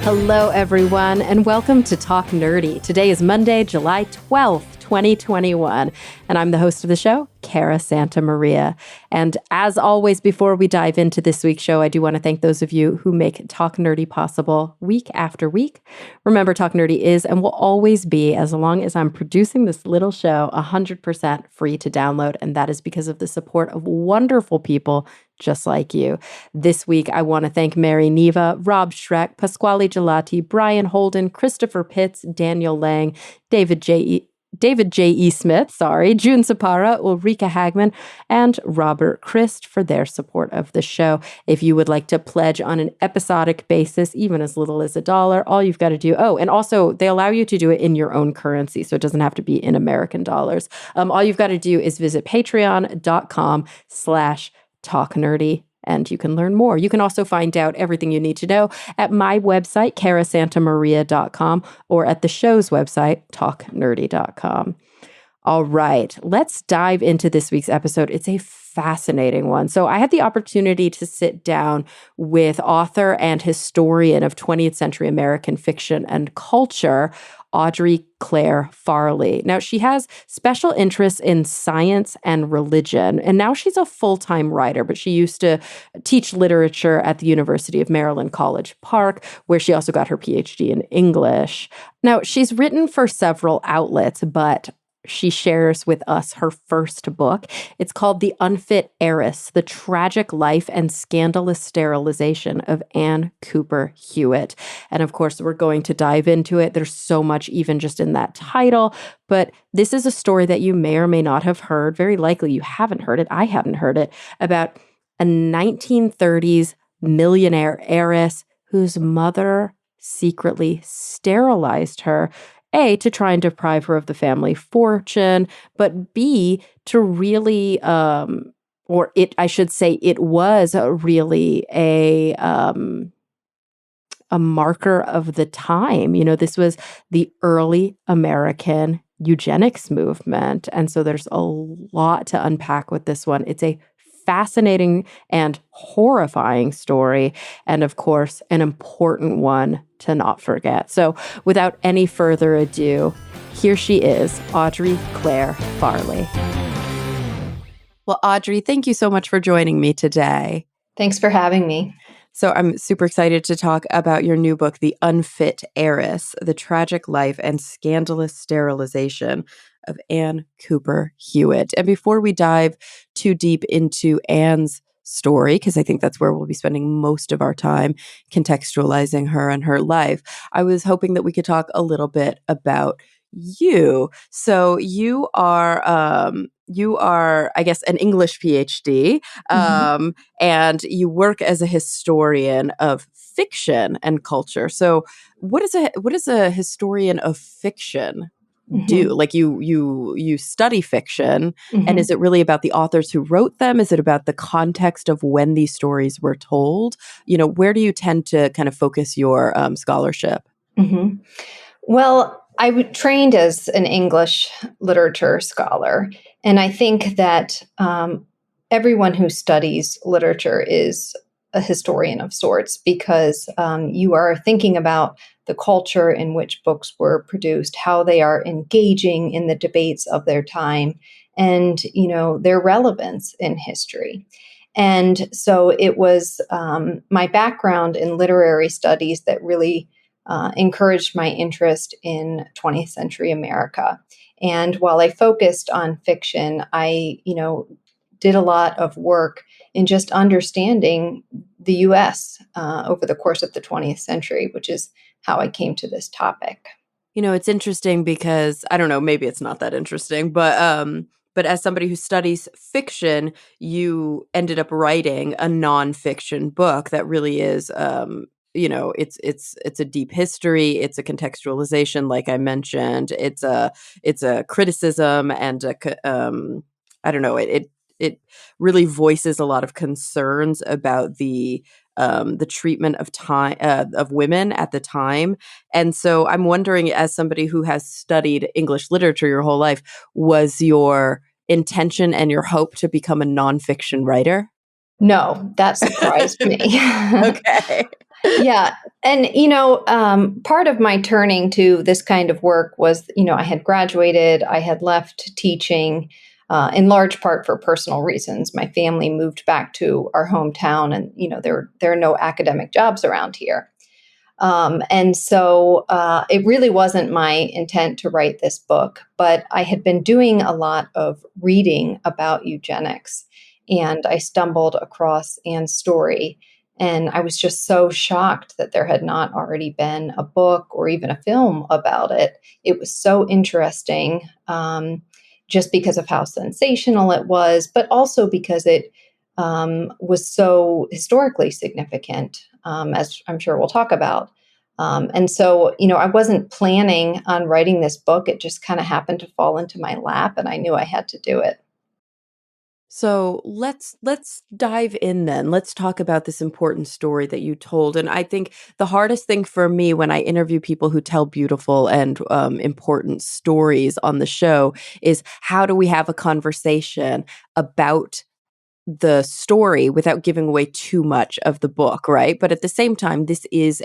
Hello, everyone, and welcome to Talk Nerdy. Today is Monday, July 12th, 2021, and I'm the host of the show, Cara Santa Maria. And as always, before we dive into this week's show, I do want to thank those of you who make Talk Nerdy possible week after week. Remember, Talk Nerdy is and will always be, as long as I'm producing this little show, 100% free to download, and that is because of the support of wonderful people just like you. This week, I want to thank Mary Neva, Rob Schreck, Pasquale Gelati, Brian Holden, Christopher Pitts, Daniel Lang, David J.E. Smith, June Sapara, Ulrika Hagman, and Robert Christ for their support of the show. If you would like to pledge on an episodic basis, even as little as $1, all you've got to do, and also they allow you to do it in your own currency, so it doesn't have to be in American dollars. All you've got to do is visit patreon.com/talknerdy. And you can learn more. You can also find out everything you need to know at my website, carasantamaria.com, or at the show's website, talknerdy.com. All right, let's dive into this week's episode. It's a fascinating one. So I had the opportunity to sit down with author and historian of 20th century American fiction and culture, Audrey Clare Farley. Now, she has special interests in science and religion, and now she's a full-time writer, but she used to teach literature at the University of Maryland College Park, where she also got her PhD in English. Now, she's written for several outlets, but she shares with us her first book. It's called The Unfit Heiress, The Tragic Life and Scandalous Sterilization of Anne Cooper Hewitt. And of course, we're going to dive into it. There's so much even just in that title, but this is a story that you may or may not have heard. Very likely you haven't heard it. I hadn't heard it, about a 1930s millionaire heiress whose mother secretly sterilized her, A, to try and deprive her of the family fortune, but B, to really, it was really a marker of the time. You know, this was the early American eugenics movement. And so there's a lot to unpack with this one. It's a fascinating and horrifying story, and of course, an important one to not forget. So without any further ado, here she is, Audrey Clare Farley. Well, Audrey, thank you so much for joining me today. Thanks for having me. So I'm super excited to talk about your new book, The Unfit Heiress, The Tragic Life and Scandalous Sterilization of Anne Cooper Hewitt. And before we dive too deep into Anne's story, because I think that's where we'll be spending most of our time contextualizing her and her life, I was hoping that we could talk a little bit about you. So you are, I guess, an English PhD, and you work as a historian of fiction and culture. So what is a historian of fiction do? Like you study fiction, and is it really about the authors who wrote them? Is it about the context of when these stories were told? You know, where do you tend to kind of focus your scholarship? Well, I trained as an English literature scholar, and I think that everyone who studies literature is a historian of sorts, because you are thinking about the culture in which books were produced, how they are engaging in the debates of their time, and, you know, their relevance in history. And so it was my background in literary studies that really encouraged my interest in 20th century America. And while I focused on fiction, I, did a lot of work in just understanding the U.S. Over the course of the 20th century, which is how I came to this topic. You know, it's interesting because, I don't know, maybe it's not that interesting, but as somebody who studies fiction, you ended up writing a nonfiction book that really is, it's a deep history, it's a contextualization, like I mentioned, it's a criticism, and it really voices a lot of concerns about the treatment of women at the time. And so I'm wondering, as somebody who has studied English literature your whole life, was your intention and your hope to become a nonfiction writer? No, that surprised me. Okay. Yeah. And, part of my turning to this kind of work was, I had graduated, I had left teaching in large part for personal reasons. My family moved back to our hometown, and, there are no academic jobs around here. And so it really wasn't my intent to write this book, but I had been doing a lot of reading about eugenics, and I stumbled across Anne's story. And I was just so shocked that there had not already been a book or even a film about it. It was so interesting, just because of how sensational it was, but also because it was so historically significant, as I'm sure we'll talk about. And so, I wasn't planning on writing this book. It just kind of happened to fall into my lap, and I knew I had to do it. So let's dive in then. Let's talk about this important story that you told. And I think the hardest thing for me when I interview people who tell beautiful and important stories on the show is, how do we have a conversation about the story without giving away too much of the book, right? But at the same time, this is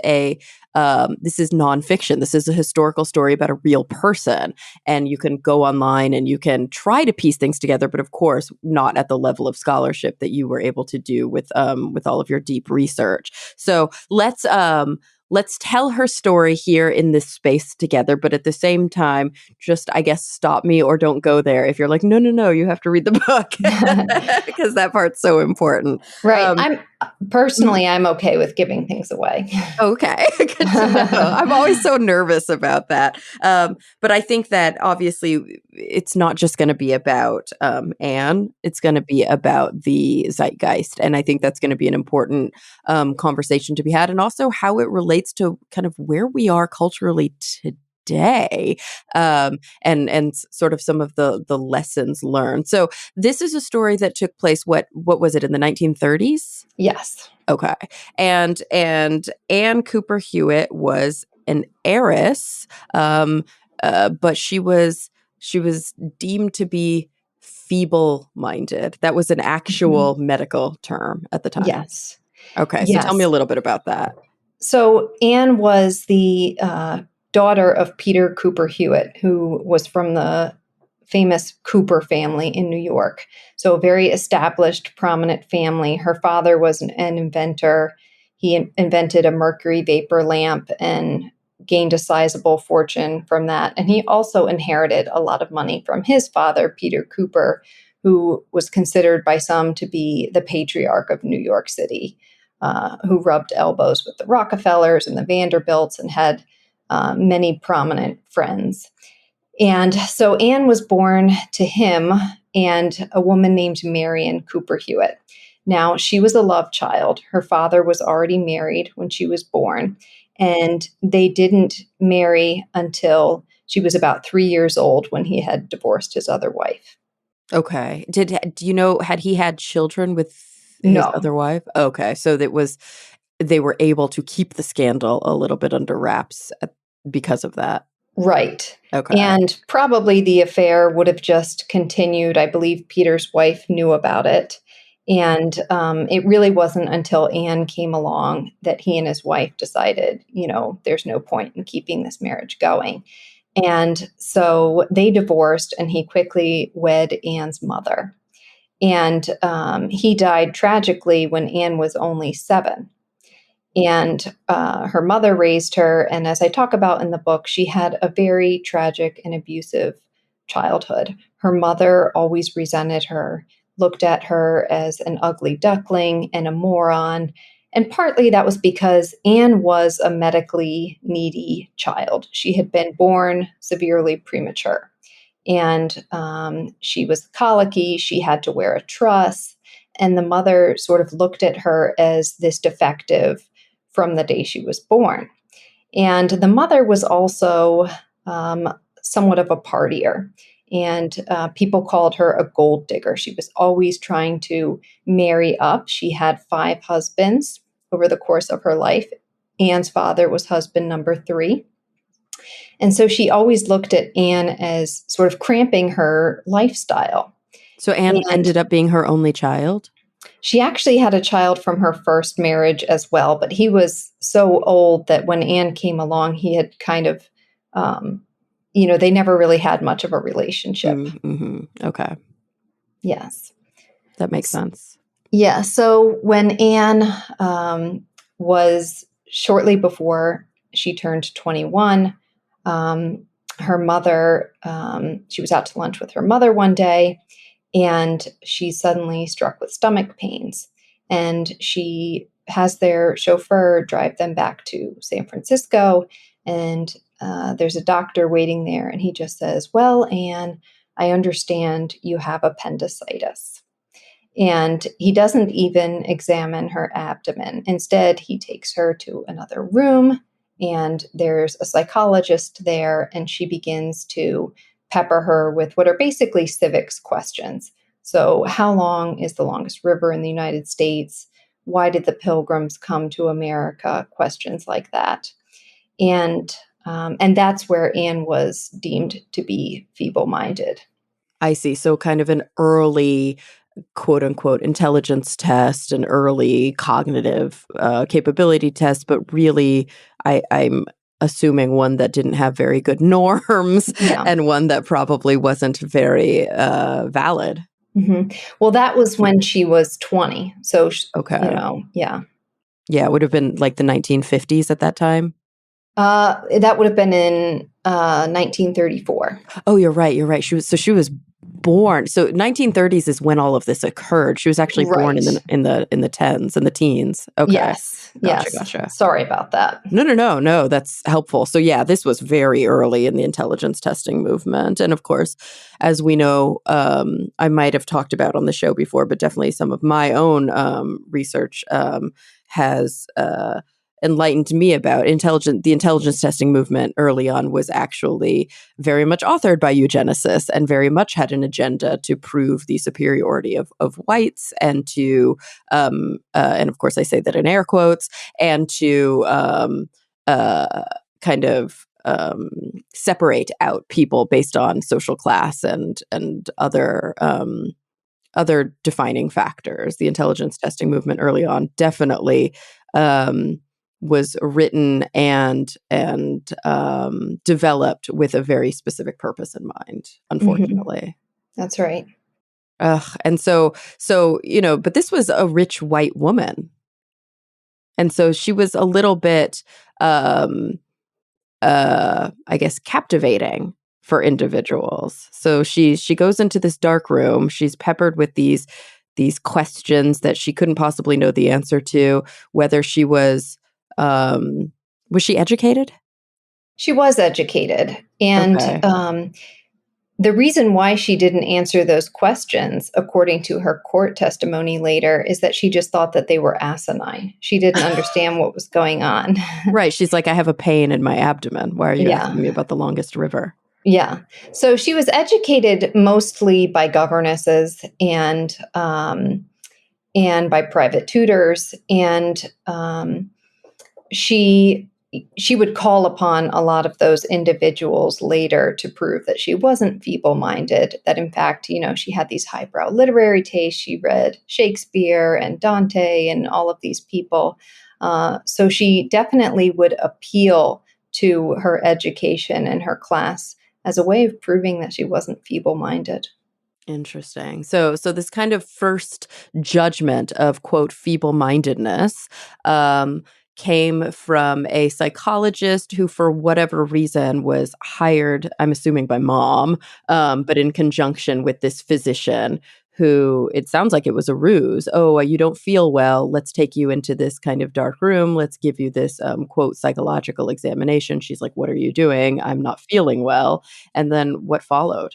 nonfiction. This is a historical story about a real person, and you can go online and you can try to piece things together, but of course, not at the level of scholarship that you were able to do with all of your deep research. So let's tell her story here in this space together, but at the same time, just, I guess, stop me or don't go there if you're like, no, no, no, you have to read the book, because that part's so important. Right. Um, I'm okay with giving things away. Okay, good to know. I'm always so nervous about that. But I think that obviously it's not just going to be about Anne. It's going to be about the zeitgeist. And I think that's going to be an important conversation to be had, and also how it relates to kind of where we are culturally today, and sort of some of the lessons learned. So this is a story that took place, what was it, in the 1930s? Yes. Okay. And Anne Cooper Hewitt was an heiress, but she was deemed to be feeble-minded. That was an Mhm. actual medical term at the time. Yes. Okay, so tell me a Yes. little bit about that. So Anne was the daughter of Peter Cooper Hewitt, who was from the famous Cooper family in New York. So a very established, prominent family. Her father was an inventor. He invented a mercury vapor lamp and gained a sizable fortune from that. And he also inherited a lot of money from his father, Peter Cooper, who was considered by some to be the patriarch of New York City, who rubbed elbows with the Rockefellers and the Vanderbilts and had many prominent friends. And so Anne was born to him and a woman named Marion Cooper Hewitt. Now, she was a love child. Her father was already married when she was born, and they didn't marry until she was about 3 years old, when he had divorced his other wife. Okay. Do you know, had he had children with his No. other wife? Okay, so they were able to keep the scandal a little bit under wraps because of that. Right. Okay. And probably the affair would have just continued. I believe Peter's wife knew about it. And it really wasn't until Anne came along that he and his wife decided, there's no point in keeping this marriage going. And so they divorced, and he quickly wed Anne's mother. And he died tragically when Anne was only 7. And her mother raised her. And as I talk about in the book, she had a very tragic and abusive childhood. Her mother always resented her, looked at her as an ugly duckling and a moron. And partly that was because Anne was a medically needy child. She had been born severely premature. And she was colicky. She had to wear a truss. And the mother sort of looked at her as this defective from the day she was born. And the mother was also somewhat of a partier. And people called her a gold digger. She was always trying to marry up. She had 5 husbands over the course of her life. Anne's father was husband number 3. And so she always looked at Anne as sort of cramping her lifestyle. So Anne And ended up being her only child? She actually had a child from her first marriage as well, but he was so old that when Anne came along, he had kind of, um, they never really had much of a relationship. Mm-hmm. Okay. Yes. That makes sense. Yeah. So when Anne was shortly before she turned 21, um, her mother, she was out to lunch with her mother one day, and she's suddenly struck with stomach pains. And she has their chauffeur drive them back to San Francisco. And there's a doctor waiting there. And he just says, "Well, Anne, I understand you have appendicitis." And he doesn't even examine her abdomen. Instead, he takes her to another room, and there's a psychologist there, and she begins to pepper her with what are basically civics questions. So, how long is the longest river in the United States? Why did the Pilgrims come to America? Questions like that. And that's where Anne was deemed to be feeble-minded. I see. So kind of an early quote unquote intelligence test, an early cognitive capability test, but really I'm assuming one that didn't have very good norms Yeah. and one that probably wasn't very valid. hmm Well, that was when she was 20. So, Okay. yeah. Yeah, it would have been like the 1950s at that time. That would have been in 1934. Oh, you're right. You're right. She was born. So 1930s is when all of this occurred. She was actually born in Right. the tens and the teens. Okay. Yes. Gotcha, Yes. gotcha. Sorry about that. No. That's helpful. So yeah, this was very early in the intelligence testing movement, and of course, as we know, I might have talked about on the show before, but definitely some of my own research has enlightened me about the intelligence testing movement early on was actually very much authored by eugenicists and very much had an agenda to prove the superiority of whites and of course I say that in air quotes, and to kind of separate out people based on social class and other defining factors. The intelligence testing movement early on definitely was written and developed with a very specific purpose in mind, hmm unfortunately. That's right. Ugh, and so but this was a rich white woman, and so she was a little bit um I guess captivating for individuals. So she goes into this dark room. She's peppered with these questions that she couldn't possibly know the answer to. Whether she was she educated? She was educated. And Okay. the reason why she didn't answer those questions, according to her court testimony later, is that she just thought that they were asinine. She didn't understand what was going on. Right. She's like, I have a pain in my abdomen. Why are you Yeah. asking me about the longest river? Yeah. So she was educated mostly by governesses and by private tutors, and she she would call upon a lot of those individuals later to prove that she wasn't feeble-minded, that in fact, she had these highbrow literary tastes. She read Shakespeare and Dante and all of these people. So she definitely would appeal to her education and her class as a way of proving that she wasn't feeble-minded. Interesting. So this kind of first judgment of quote feeble-mindedness came from a psychologist who, for whatever reason, was hired, I'm assuming by mom, but in conjunction with this physician who it sounds like it was a ruse. Oh, you don't feel well. Let's take you into this kind of dark room. Let's give you this quote psychological examination. She's like, "What are you doing? I'm not feeling well." And then what followed?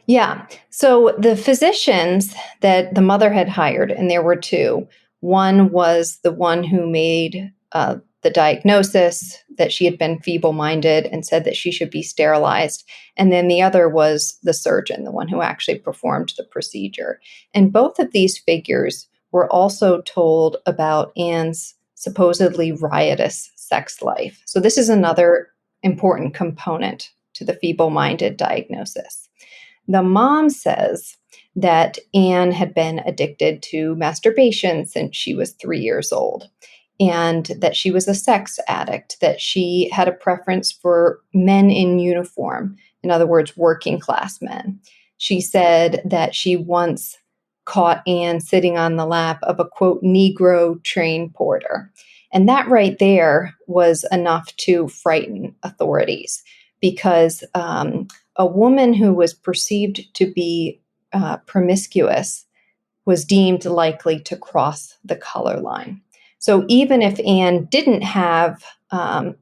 Yeah. So the physicians that the mother had hired, and there were two, one was the one who made the diagnosis that she had been feeble minded and said that she should be sterilized. And then the other was the surgeon, the one who actually performed the procedure. And both of these figures were also told about Anne's supposedly riotous sex life. So this is another important component to the feeble minded diagnosis. The mom says that Anne had been addicted to masturbation since she was 3 years old, and that she was a sex addict, that she had a preference for men in uniform, in other words, working class men. She said that she once caught Anne sitting on the lap of a quote, Negro train porter. And that right there was enough to frighten authorities because a woman who was perceived to be promiscuous was deemed likely to cross the color line. So even if Anne didn't have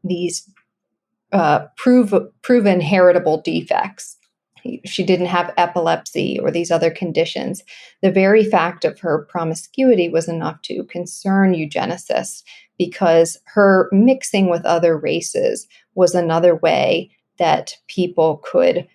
these proven heritable defects, she didn't have epilepsy or these other conditions, the very fact of her promiscuity was enough to concern eugenicists because her mixing with other races was another way that people could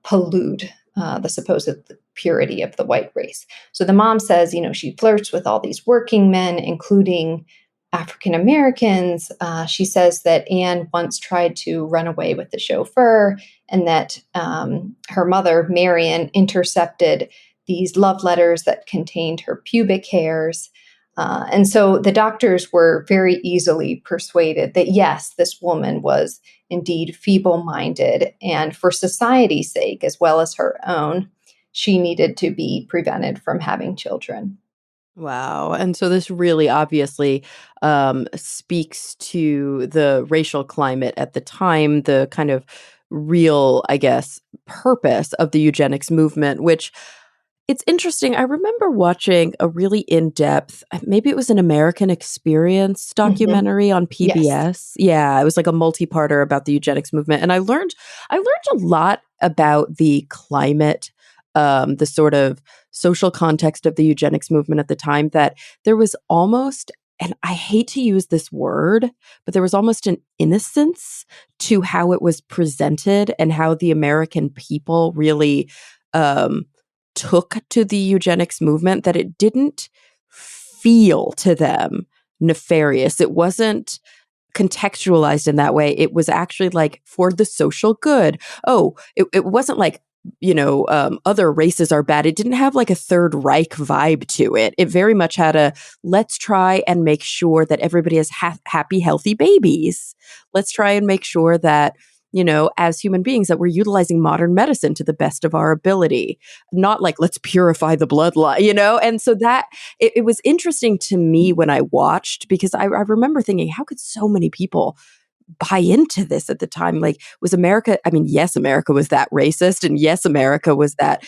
pollute the supposed purity of the white race. So the mom says, she flirts with all these working men, including African Americans. She says that Anne once tried to run away with the chauffeur and that her mother, Marion, intercepted these love letters that contained her pubic hairs. And so the doctors were very easily persuaded that, yes, this woman was indeed feeble-minded, and for society's sake, as well as her own, she needed to be prevented from having children. Wow. And so this really obviously speaks to the racial climate at the time, the kind of real, I guess, purpose of the eugenics movement, which it's interesting. I remember watching a really in-depth, maybe it was an American Experience Mhm. documentary on Yes. PBS. Yeah, it was like a multi-parter about the eugenics movement. And I learned a lot about the climate, the sort of social context of the eugenics movement at the time, that there was almost, and I hate to use this word, but there was almost an innocence to how it was presented and how the American people really um took to the eugenics movement, that it didn't feel to them nefarious. It wasn't contextualized in that way. It was actually like for the social good. Oh, it wasn't like, other races are bad. It didn't have like a Third Reich vibe to it. It very much had a let's try and make sure that everybody has happy, healthy babies. Let's try and make sure that, as human beings, that we're utilizing modern medicine to the best of our ability, not like let's purify the bloodline. And so that it was interesting to me when I watched, because I remember thinking, how could so many people buy into this at the time? Like, was America, I mean, yes, America was that racist, and yes, America was that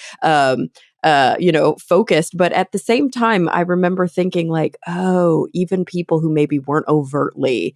focused, but at the same time I remember thinking like, oh, even people who maybe weren't overtly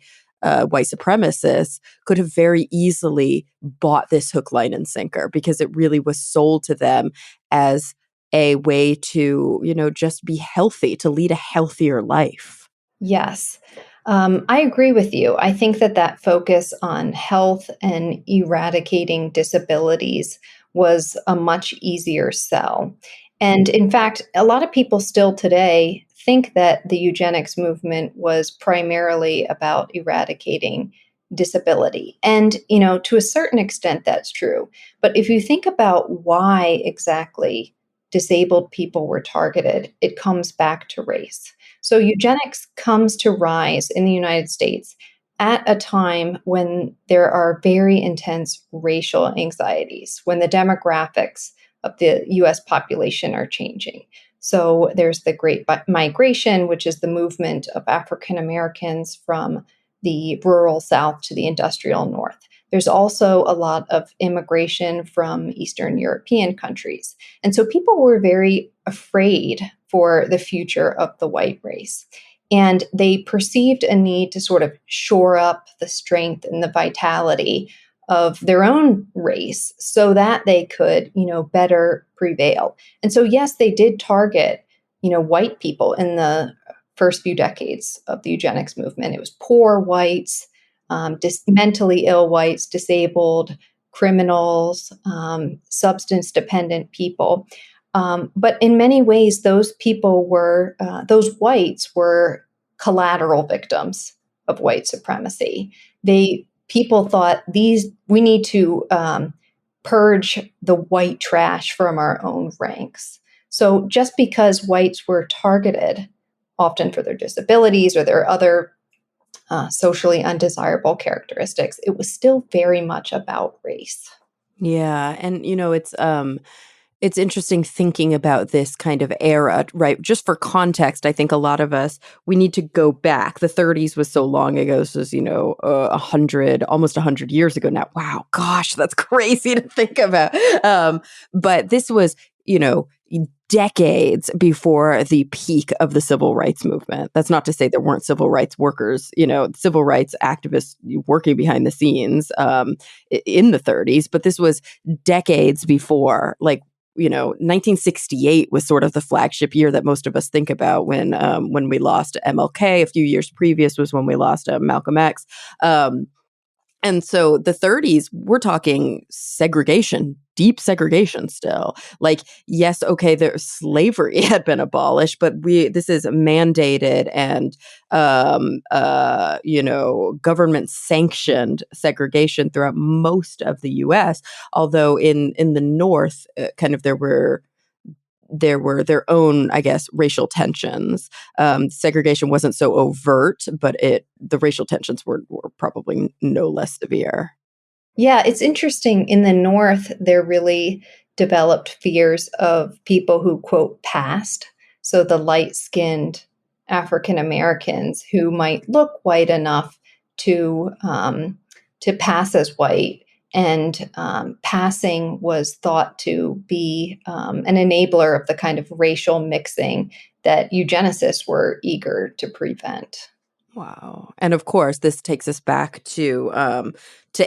white supremacists could have very easily bought this hook, line, and sinker, because it really was sold to them as a way to, just be healthy, to lead a healthier life. Yes. I agree with you. I think that focus on health and eradicating disabilities was a much easier sell. And in fact, a lot of people still today think that the eugenics movement was primarily about eradicating disability. And, to a certain extent, that's true. But if you think about why exactly disabled people were targeted, it comes back to race. So eugenics comes to rise in the United States at a time when there are very intense racial anxieties, when the demographics of the US population are changing. So there's the Great Migration, which is the movement of African Americans from the rural South to the industrial North. There's also a lot of immigration from Eastern European countries. And so people were very afraid for the future of the white race. And they perceived a need to sort of shore up the strength and the vitality of their own race so that they could, better prevail. And so, yes, they did target, white people in the first few decades of the eugenics movement. It was poor whites, mentally ill whites, disabled, criminals, substance dependent people. But in many ways, those whites were collateral victims of white supremacy. People thought we need to purge the white trash from our own ranks. So just because whites were targeted, often for their disabilities or their other socially undesirable characteristics, it was still very much about race. Yeah, and it's interesting thinking about this kind of era, right? Just for context, I think a lot of us, we need to go back. The 30s was so long ago. This was, 100, almost 100 years ago now. Wow, gosh, that's crazy to think about. But this was, you know, decades before the peak of the civil rights movement. That's not to say there weren't civil rights workers, civil rights activists working behind the scenes in the 30s, but this was decades before, like, 1968 was sort of the flagship year that most of us think about when we lost MLK. A few years previous was when we lost Malcolm X. And so the 30s, we're talking segregation, deep segregation still. Like, yes, okay, slavery had been abolished, but this is mandated and government sanctioned segregation throughout most of the US. Although in the North, kind of there were their own, I guess, racial tensions. Segregation wasn't so overt, but the racial tensions were probably no less severe. Yeah, it's interesting. In the North, there really developed fears of people who, quote, passed. So the light skinned African Americans who might look white enough to pass as white. And passing was thought to be an enabler of the kind of racial mixing that eugenicists were eager to prevent. Wow. And of course, this takes us back to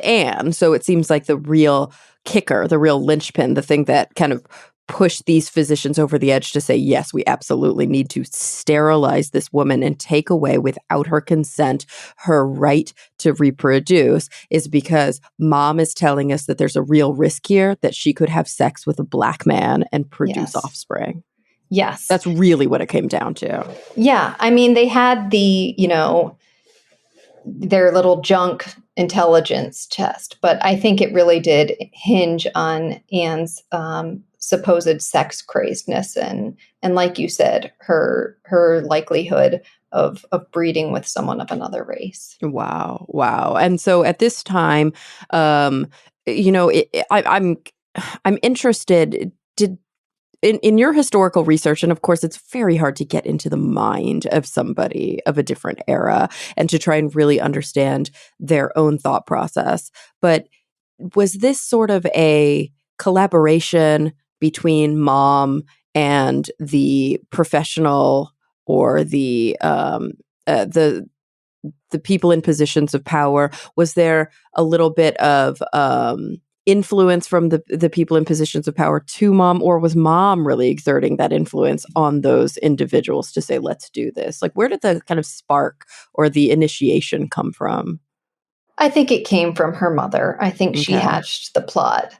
Anne. So it seems like the real kicker, the real linchpin, the thing that kind of pushed these physicians over the edge to say, yes, we absolutely need to sterilize this woman and take away, without her consent, her right to reproduce, is because mom is telling us that there's a real risk here that she could have sex with a Black man and produce Yes. offspring. Yes. That's really what it came down to. Yeah. I mean, they had their little junk intelligence test, but I think it really did hinge on Anne's supposed sex crazedness and like you said, her likelihood of breeding with someone of another race. Wow, wow. And so at this time, I'm interested. Did in your historical research, and of course, it's very hard to get into the mind of somebody of a different era and to try and really understand their own thought process. But was this sort of a collaboration between mom and the professional or the people in positions of power? Was there a little bit of influence from the people in positions of power to mom, or was mom really exerting that influence on those individuals to say, let's do this? Like, where did the kind of spark or the initiation come from? I think it came from her mother. I think she Okay. hatched the plot.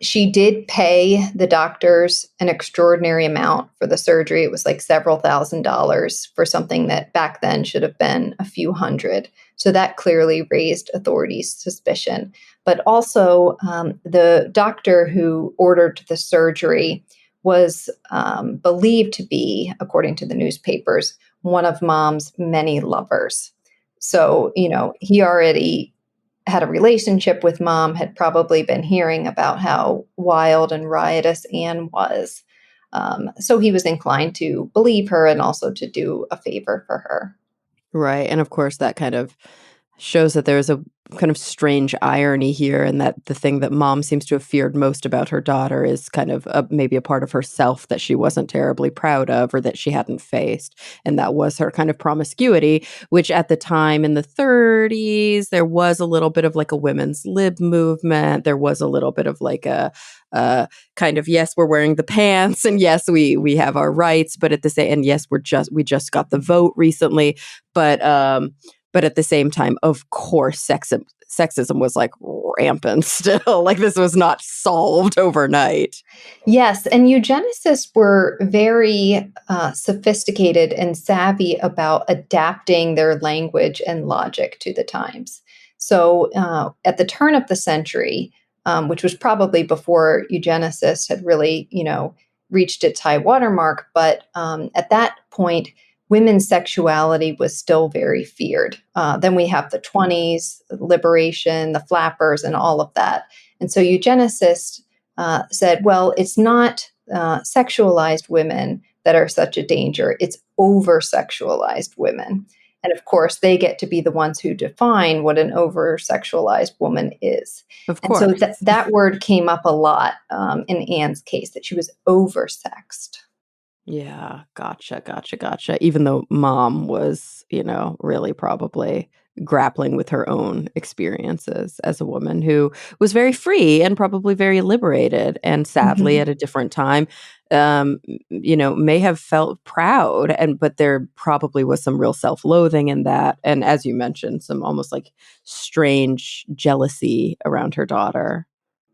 She did pay the doctors an extraordinary amount for the surgery. It was like several $1,000s for something that back then should have been a few hundred. So that clearly raised authorities' suspicion. But also, the doctor who ordered the surgery was believed to be, according to the newspapers, one of mom's many lovers. So, he already had a relationship with mom, had probably been hearing about how wild and riotous Anne was. So he was inclined to believe her and also to do a favor for her. Right. And of course, that kind of shows that there's a kind of strange irony here, and that the thing that mom seems to have feared most about her daughter is kind of maybe a part of herself that she wasn't terribly proud of or that she hadn't faced. And that was her kind of promiscuity, which at the time in the 30s, there was a little bit of like a women's lib movement. There was a little bit of like a kind of, yes, we're wearing the pants, and yes, we have our rights, but at the same, and yes, we just got the vote recently, but at the same time, of course, sexism was like rampant still. Like, this was not solved overnight. Yes, and eugenicists were very sophisticated and savvy about adapting their language and logic to the times. So at the turn of the century, which was probably before eugenicists had really, reached its high watermark, but at that point, women's sexuality was still very feared. Then we have the 20s, liberation, the flappers, and all of that. And so eugenicists said, well, it's not sexualized women that are such a danger, it's over-sexualized women. And of course, they get to be the ones who define what an over-sexualized woman is. Of And course. so that word came up a lot in Anne's case, that she was oversexed. Yeah, gotcha. Even though mom was, really probably grappling with her own experiences as a woman who was very free and probably very liberated, and sadly Mhm. at a different time, may have felt proud, but there probably was some real self-loathing in that. And as you mentioned, some almost like strange jealousy around her daughter,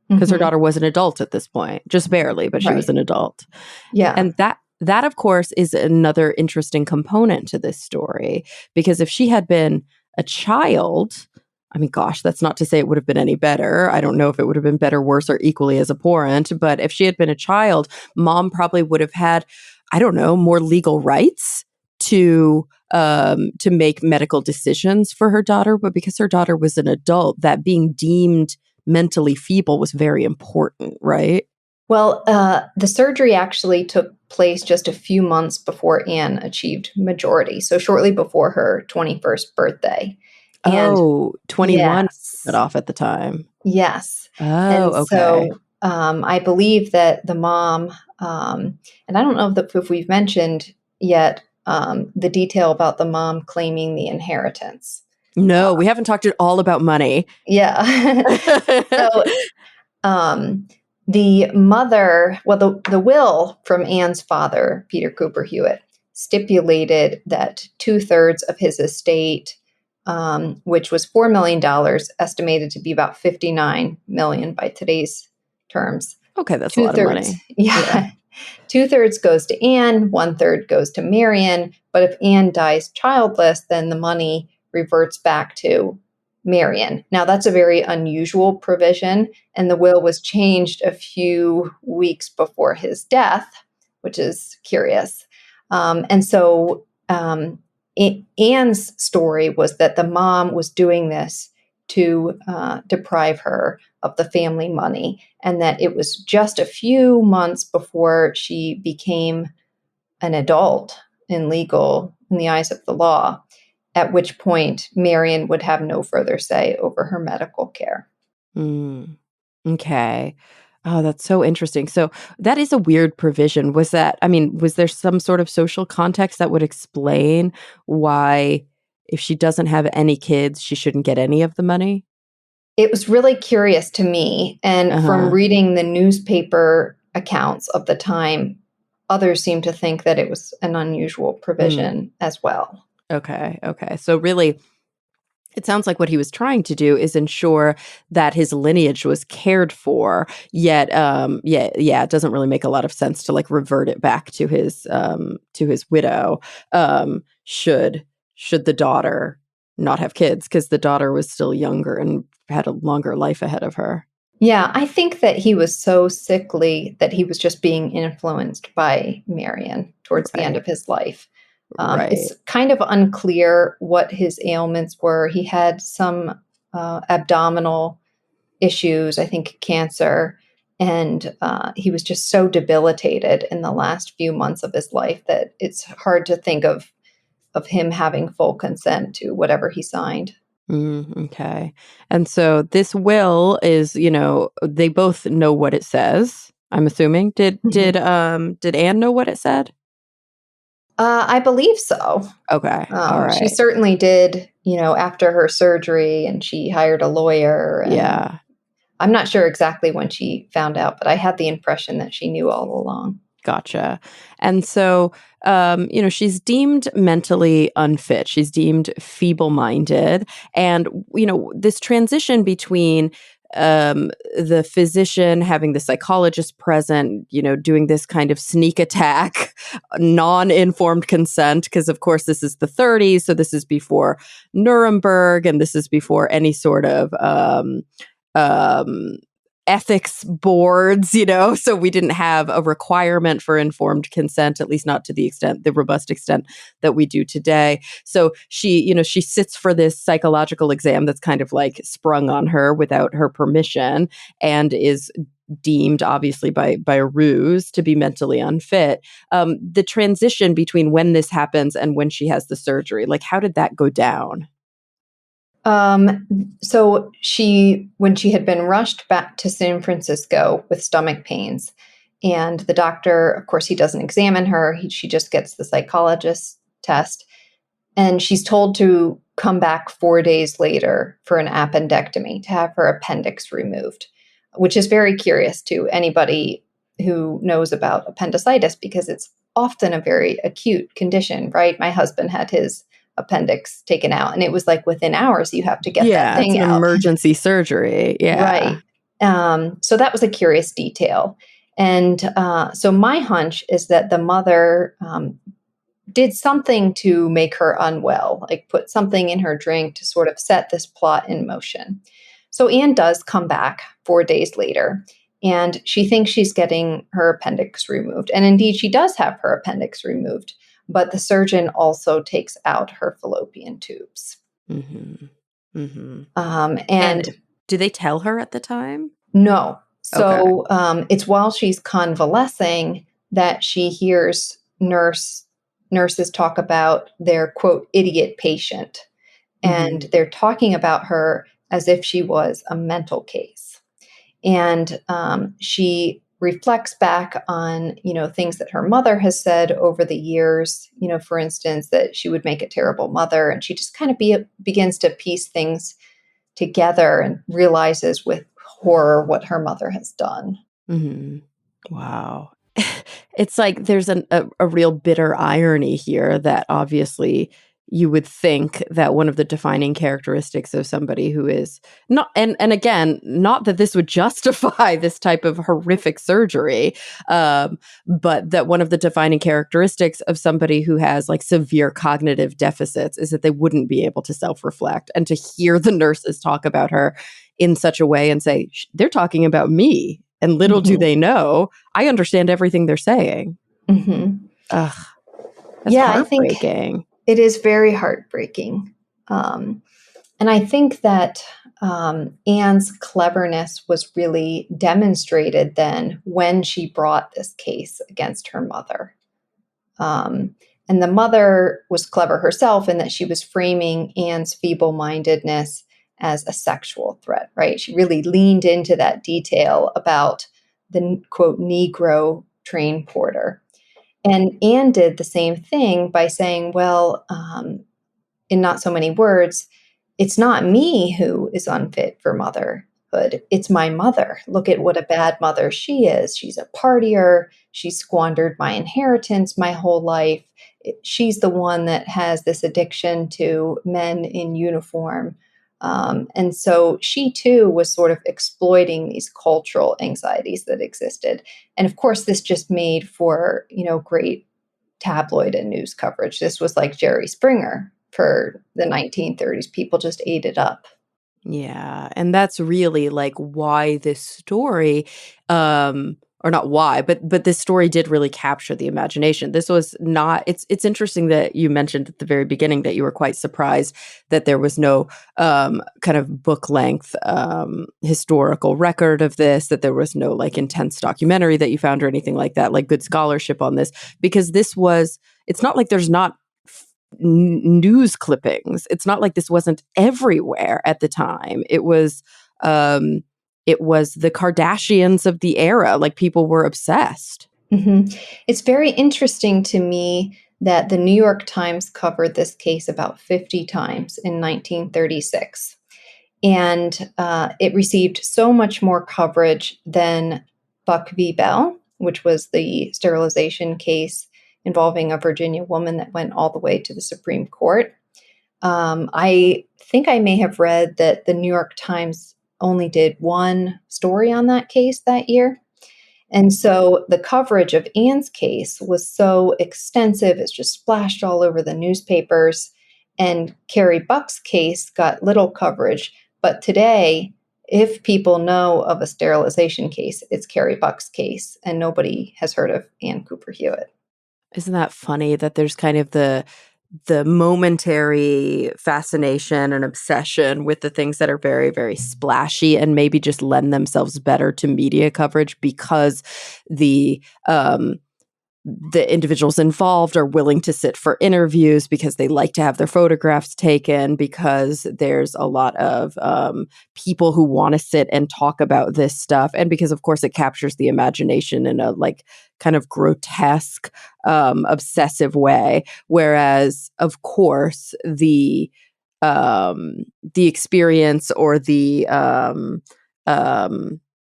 because her Mhm. daughter was an adult at this point, just barely, but she was Right. an adult. Yeah. And that of course is another interesting component to this story, because if she had been a child, I mean, gosh, that's not to say it would have been any better. I don't know if it would have been better, worse, or equally as abhorrent, but if she had been a child, mom probably would have had, I don't know, more legal rights to make medical decisions for her daughter. But because her daughter was an adult, that being deemed mentally feeble was very important, right? Well, the surgery actually took place just a few months before Anne achieved majority, so shortly before her 21st birthday. And Oh, 21 cut yes, off at the time. yes. Oh, And okay. so I believe that the mom, and I don't know if we've mentioned yet the detail about the mom claiming the inheritance. No, we haven't talked at all about money. Yeah. So Um, the mother, well, the will from Anne's father, Peter Cooper Hewitt, stipulated that 2/3 of his estate, which was $4 million, estimated to be about 59 million by today's terms. Okay, that's a Two lot of thirds, money. Yeah. yeah, 2/3 goes to Anne, 1/3 goes to Marion. But if Anne dies childless, then the money reverts back to Marion. Now, that's a very unusual provision, and the will was changed a few weeks before his death, which is curious. And so Anne's story was that the mom was doing this to deprive her of the family money, and that it was just a few months before she became an adult and legal in the eyes of the law, at which point Marion would have no further say over her medical care. Mm, okay. Oh, that's so interesting. So that is a weird provision. Was there some sort of social context that would explain why, if she doesn't have any kids, she shouldn't get any of the money? It was really curious to me, and from Uh-huh. reading the newspaper accounts of the time, others seem to think that it was an unusual Mm, provision as well. okay. So really, it sounds like what he was trying to do is ensure that his lineage was cared for, yet it doesn't really make a lot of sense to like revert it back to his widow, should the daughter not have kids, because the daughter was still younger and had a longer life ahead of her. Yeah, I think that he was so sickly that he was just being influenced by Marion towards the end Right. of his life. Right. It's kind of unclear what his ailments were. He had some abdominal issues, I think cancer, and he was just so debilitated in the last few months of his life that it's hard to think of him having full consent to whatever he signed. Okay. And so this will is, they both know what it says, I'm assuming. Did Anne know what it said? I believe so. Okay. All She right. certainly did, after her surgery, and she hired a lawyer. And Yeah. I'm not sure exactly when she found out, but I had the impression that she knew all along. Gotcha. And so, she's deemed mentally unfit. She's deemed feeble-minded. And, this transition between the physician having the psychologist present, doing this kind of sneak attack, non-informed consent, because of course this is the 30s, so this is before Nuremberg, and this is before any sort of um, ethics boards, so we didn't have a requirement for informed consent, at least not to the robust extent that we do today. So she sits for this psychological exam that's kind of like sprung on her without her permission and is deemed, obviously, by a ruse to be mentally unfit. The transition between when this happens and when she has the surgery, like, how did that go down? So when she had been rushed back to San Francisco with stomach pains, and the doctor, of course, he doesn't examine her. She just gets the psychologist test, and she's told to come back 4 days later for an appendectomy to have her appendix removed, which is very curious to anybody who knows about appendicitis because it's often a very acute condition, right? My husband had his appendix taken out, and it was like within hours you have to get that Yeah, it's thing an out. emergency surgery. Yeah. Right. So that was a curious detail. And so my hunch is that the mother did something to make her unwell, like put something in her drink to sort of set this plot in motion. So Anne does come back 4 days later, and she thinks she's getting her appendix removed. And indeed, she does have her appendix removed, but the surgeon also takes out her fallopian tubes. Mm-hmm. Mm-hmm. And do they tell her at the time? No. So Okay. it's while she's convalescing that she hears nurses talk about their, quote, idiot patient. And they're talking about her as if she was a mental case. And she reflects back on, things that her mother has said over the years, for instance, that she would make a terrible mother. And she just kind of begins to piece things together and realizes with horror what her mother has done. Mm-hmm. Wow. It's like there's a real bitter irony here that obviously you would think that one of the defining characteristics of somebody who is not, and again, not that this would justify this type of horrific surgery, but that one of the defining characteristics of somebody who has like severe cognitive deficits is that they wouldn't be able to self-reflect. And to hear the nurses talk about her in such a way and say, they're talking about me. And little do they know, I understand everything they're saying. Mm-hmm. Ugh, that's heartbreaking. I think it is very heartbreaking. And I think that Anne's cleverness was really demonstrated then when she brought this case against her mother. And the mother was clever herself in that she was framing Anne's feeble-mindedness as a sexual threat, right? She really leaned into that detail about the, quote, Negro train porter. And Anne did the same thing by saying, well, in not so many words, it's not me who is unfit for motherhood. It's my mother. Look at what a bad mother she is. She's a partier. She squandered my inheritance my whole life. She's the one that has this addiction to men in uniform. And so she too was sort of exploiting these cultural anxieties that existed. And of course, this just made for, great tabloid and news coverage. This was like Jerry Springer for the 1930s. People just ate it up. Yeah. And that's really like why this story, or not why, but this story did really capture the imagination. This was not, it's interesting that you mentioned at the very beginning that you were quite surprised that there was no kind of book length historical record of this, that there was no like intense documentary that you found or anything like that, like good scholarship on this, because it's not like there's not news clippings. It's not like this wasn't everywhere at the time. It was the Kardashians of the era. Like people were obsessed. Mm-hmm. It's very interesting to me that the New York Times covered this case about 50 times in 1936. And it received so much more coverage than Buck v. Bell, which was the sterilization case involving a Virginia woman that went all the way to the Supreme Court. I think I may have read that the New York Times only did one story on that case that year. And so the coverage of Anne's case was so extensive, it's just splashed all over the newspapers. And Carrie Buck's case got little coverage. But today, if people know of a sterilization case, it's Carrie Buck's case, and nobody has heard of Ann Cooper Hewitt. Isn't that funny that there's kind of the momentary fascination and obsession with the things that are very, very splashy and maybe just lend themselves better to media coverage because the the individuals involved are willing to sit for interviews because they like to have their photographs taken, because there's a lot of people who want to sit and talk about this stuff, and because of course it captures the imagination in a like kind of grotesque obsessive way, whereas of course the experience or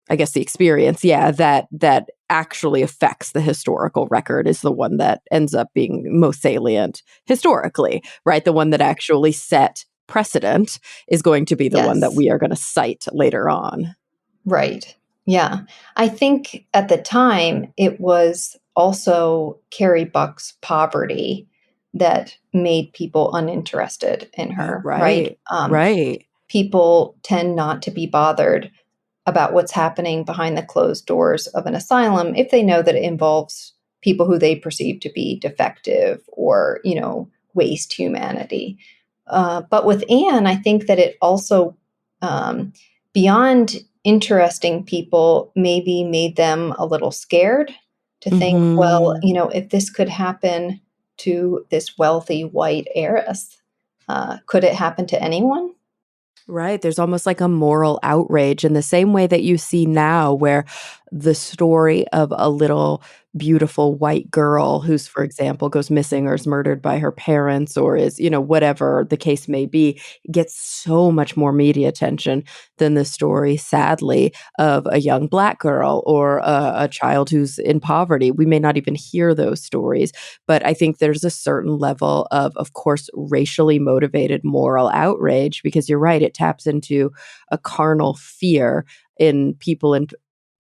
I guess the experience, yeah, that actually affects the historical record is the one that ends up being most salient historically, right? The one that actually set precedent is going to be the one that Yes. we are going to cite later on. Right. Yeah. I think at the time it was also Carrie Buck's poverty that made people uninterested in her, right? Right. Right. People tend not to be bothered about what's happening behind the closed doors of an asylum if they know that it involves people who they perceive to be defective or, waste humanity. But with Anne, I think that it also, beyond interesting people, maybe made them a little scared to think, well, Mhm. if this could happen to this wealthy white heiress, could it happen to anyone? Right. There's almost like a moral outrage in the same way that you see now, where the story of a little beautiful white girl who's, for example, goes missing or is murdered by her parents or is, whatever the case may be, gets so much more media attention than the story, sadly, of a young Black girl or a child who's in poverty. We may not even hear those stories. But I think there's a certain level of course, racially motivated moral outrage, because you're right, it taps into a carnal fear in people in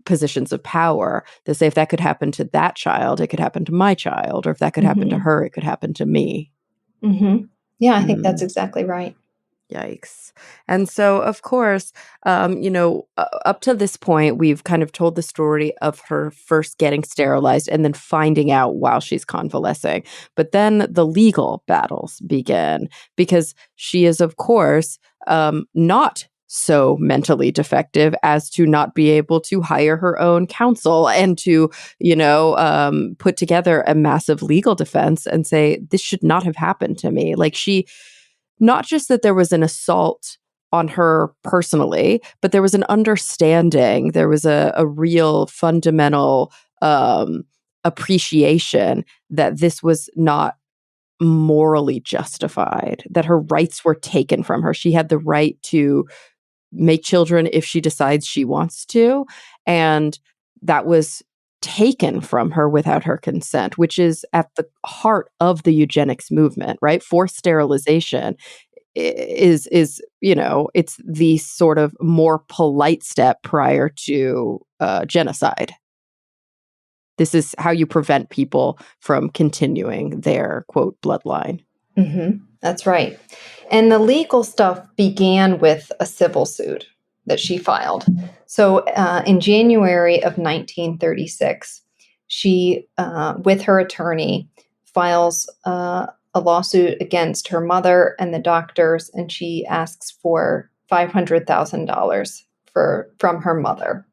positions of power to say, if that could happen to that child, it could happen to my child, or if that could happen to Hmm. her, it could happen to me. Yeah, I think that's Mm. exactly right. Yikes. And so, of course, up to this point, we've kind of told the story of her first getting sterilized and then finding out while she's convalescing. But then the legal battles begin because she is, of course, not so mentally defective as to not be able to hire her own counsel and to, put together a massive legal defense and say, this should not have happened to me. Like not just that there was an assault on her personally, but there was an understanding. There was a real fundamental appreciation that this was not morally justified, that her rights were taken from her. She had the right to make children if she decides she wants to. And that was taken from her without her consent, which is at the heart of the eugenics movement, right? Forced sterilization is it's the sort of more polite step prior to genocide. This is how you prevent people from continuing their quote bloodline. That's right. And the legal stuff began with a civil suit that she filed. So in January of 1936, she, with her attorney, files a lawsuit against her mother and the doctors, and she asks for $500,000 from her mother.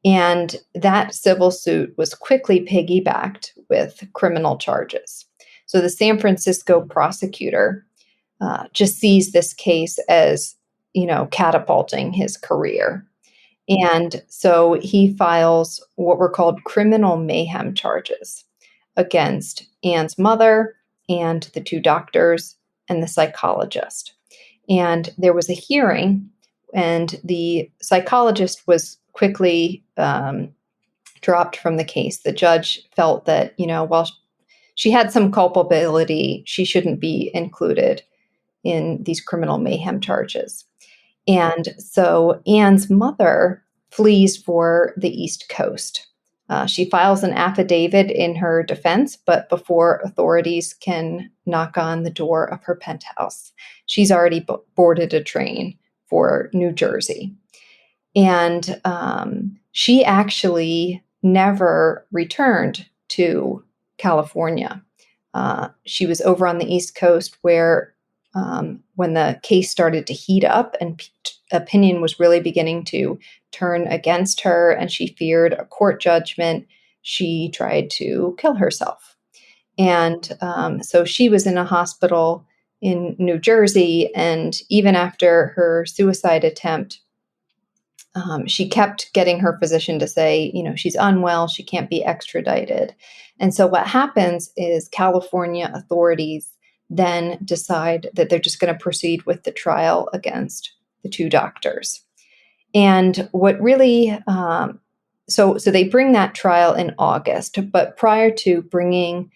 And that civil suit was quickly piggybacked with criminal charges. So the San Francisco prosecutor just sees this case as, catapulting his career. And so he files what were called criminal mayhem charges against Anne's mother and the two doctors and the psychologist. And there was a hearing, and the psychologist was quickly dropped from the case. The judge felt that, while she had some culpability, she shouldn't be included in these criminal mayhem charges. And so Anne's mother flees for the East Coast. She files an affidavit in her defense, but before authorities can knock on the door of her penthouse, she's already boarded a train for New Jersey. And she actually never returned to California. She was over on the East Coast where, when the case started to heat up and opinion was really beginning to turn against her and she feared a court judgment, she tried to kill herself. And so she was in a hospital in New Jersey. And even after her suicide attempt, she kept getting her physician to say, she's unwell, she can't be extradited. And so what happens is California authorities then decide that they're just going to proceed with the trial against the two doctors. And what really, so they bring that trial in August, but prior to bringing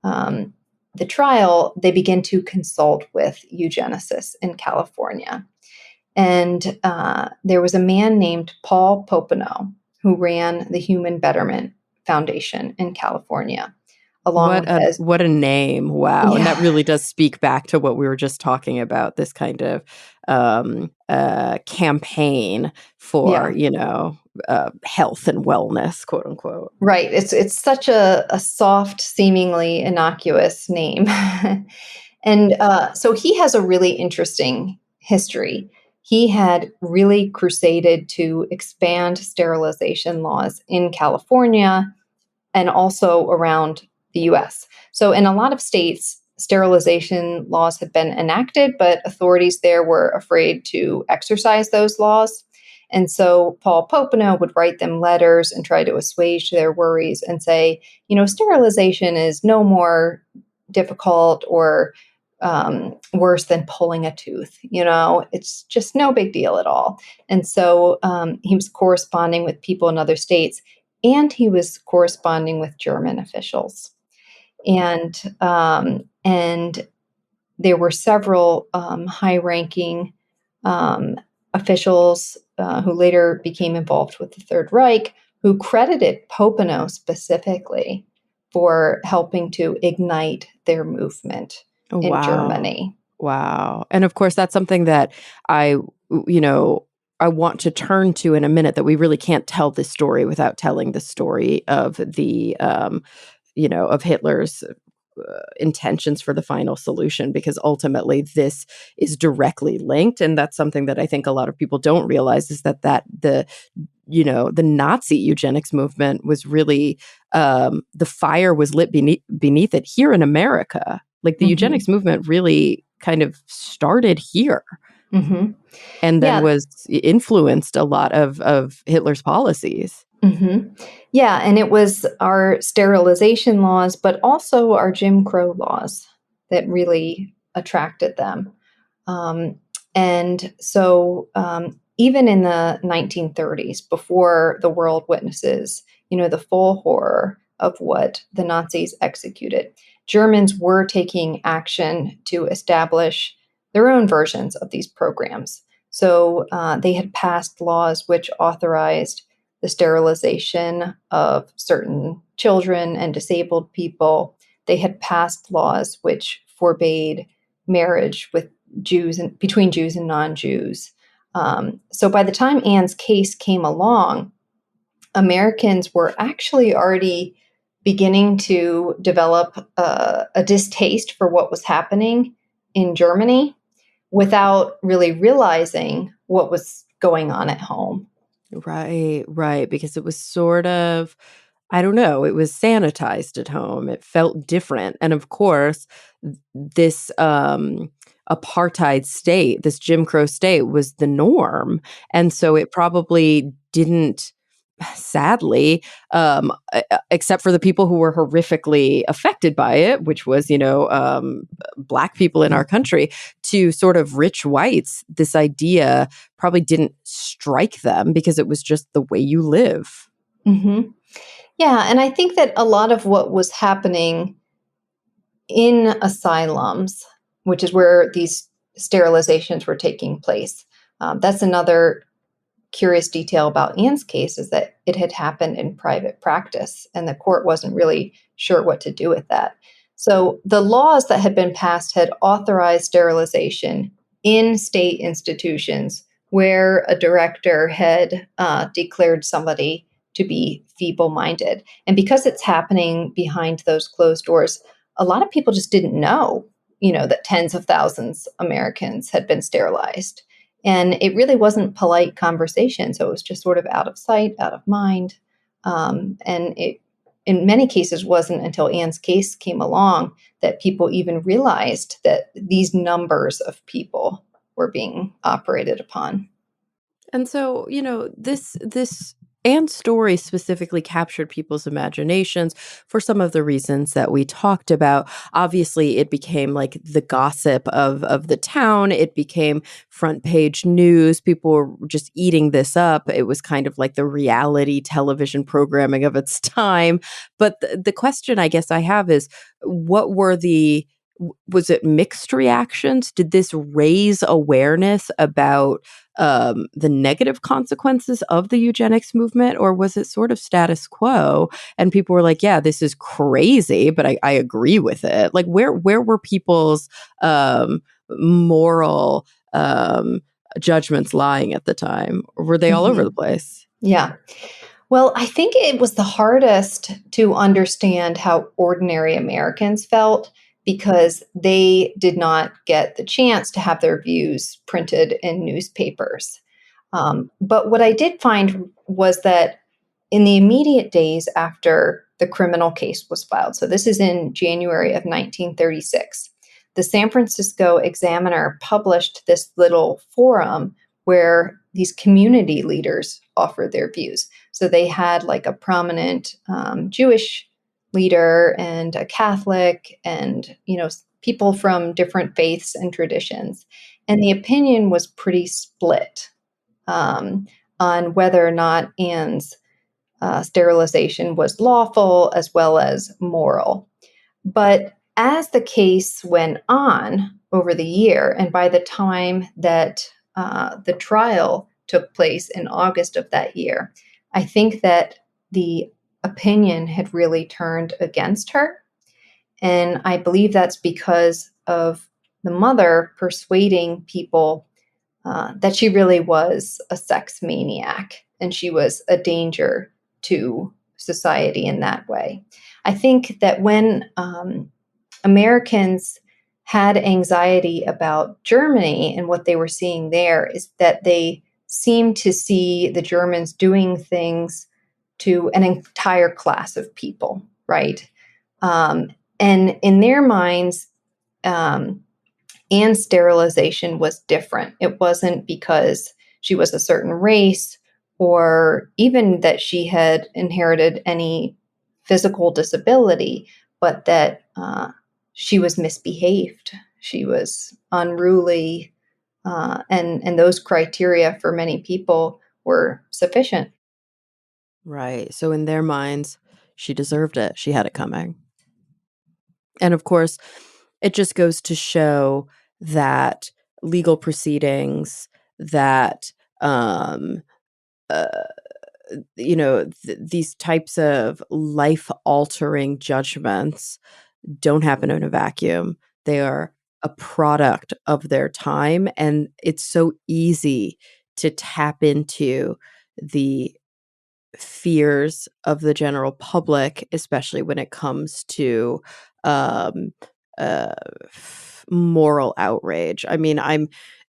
the trial, they begin to consult with eugenicists in California. And there was a man named Paul Popenoe who ran the Human Betterment Foundation in California, along with What a name. Wow. Yeah. And that really does speak back to what we were just talking about, this kind of campaign for, health and wellness, quote unquote. Right. It's such a soft, seemingly innocuous name. And so he has a really interesting history. He had really crusaded to expand sterilization laws in California and also around the US. So in a lot of states, sterilization laws had been enacted, but authorities there were afraid to exercise those laws. And so Paul Popenoe would write them letters and try to assuage their worries and say, sterilization is no more difficult or worse than pulling a tooth. It's just no big deal at all. And so he was corresponding with people in other states, and he was corresponding with German officials. And there were several high-ranking officials who later became involved with the Third Reich, who credited Popenoe specifically for helping to ignite their movement in Germany. Wow. And of course, that's something that I want to turn to in a minute, that we really can't tell this story without telling the story of the, of Hitler's intentions for the final solution, because ultimately this is directly linked. And that's something that I think a lot of people don't realize, is that the Nazi eugenics movement was really, the fire was lit beneath it here in America. Like the eugenics movement really kind of started here. Mm-hmm. And then was influenced a lot of Hitler's policies. Mm-hmm. Yeah, and it was our sterilization laws, but also our Jim Crow laws that really attracted them. And so even in the 1930s, before the world witnesses, the full horror of what the Nazis executed, Germans were taking action to establish their own versions of these programs. So they had passed laws which authorized the sterilization of certain children and disabled people. They had passed laws which forbade marriage with Jews and between Jews and non-Jews. So by the time Anne's case came along, Americans were actually already beginning to develop a distaste for what was happening in Germany without really realizing what was going on at home. Right. Because it was sort of, I don't know, it was sanitized at home. It felt different. And of course, this apartheid state, this Jim Crow state, was the norm. And so it probably didn't, sadly, except for the people who were horrifically affected by it, which was, Black people in our country, to sort of rich whites, this idea probably didn't strike them because it was just the way you live. Mm-hmm. Yeah, and I think that a lot of what was happening in asylums, which is where these sterilizations were taking place, that's another curious detail about Anne's case, is that it had happened in private practice and the court wasn't really sure what to do with that. So the laws that had been passed had authorized sterilization in state institutions where a director had declared somebody to be feeble-minded. And because it's happening behind those closed doors, a lot of people just didn't know, that tens of thousands of Americans had been sterilized. And it really wasn't polite conversation. So it was just sort of out of sight, out of mind. And it, in many cases, wasn't until Anne's case came along that people even realized that these numbers of people were being operated upon. And so, this Anne's story specifically captured people's imaginations for some of the reasons that we talked about. Obviously, it became like the gossip of the town. It became front page news. People were just eating this up. It was kind of like the reality television programming of its time. But the question I guess I have is, what were was it mixed reactions? Did this raise awareness about the negative consequences of the eugenics movement, or was it sort of status quo? And people were like, "Yeah, this is crazy, but I agree with it." Like, where were people's moral judgments lying at the time? Or were they all over the Mhm. place? Yeah. Well, I think it was the hardest to understand how ordinary Americans felt because they did not get the chance to have their views printed in newspapers. But what I did find was that in the immediate days after the criminal case was filed, so this is in January of 1936, the San Francisco Examiner published this little forum where these community leaders offered their views. So they had like a prominent Jewish leader and a Catholic and, people from different faiths and traditions. And the opinion was pretty split um, on whether or not Anne's sterilization was lawful as well as moral. But as the case went on over the year, and by the time that the trial took place in August of that year, I think that the opinion had really turned against her. And I believe that's because of the mother persuading people that she really was a sex maniac and she was a danger to society in that way. I think that when Americans had anxiety about Germany and what they were seeing there is that they seemed to see the Germans doing things to an entire class of people, right? Um, and in their minds, um, Anne's sterilization was different. It wasn't because she was a certain race or even that she had inherited any physical disability, but that she was misbehaved. She was unruly, and those criteria for many people were sufficient. Right. So in their minds, she deserved it. She had it coming. And of course, it just goes to show that legal proceedings that um uh, these types of life altering judgments don't happen in a vacuum. They are a product of their time, and it's so easy to tap into the fears of the general public, especially when it comes to um, uh, moral outrage. I mean,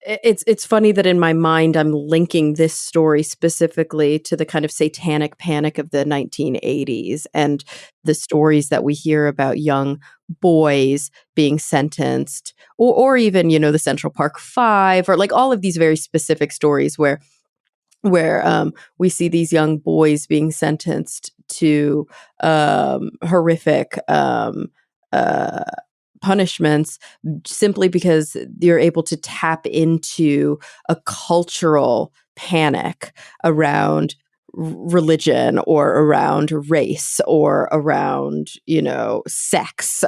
it's funny that in my mind I'm linking this story specifically to the kind of satanic panic of the 1980s and the stories that we hear about young boys being sentenced, or even the Central Park Five, or like all of these very specific stories where we see these young boys being sentenced to horrific uh, punishments simply because you're able to tap into a cultural panic around religion or around race or around sex.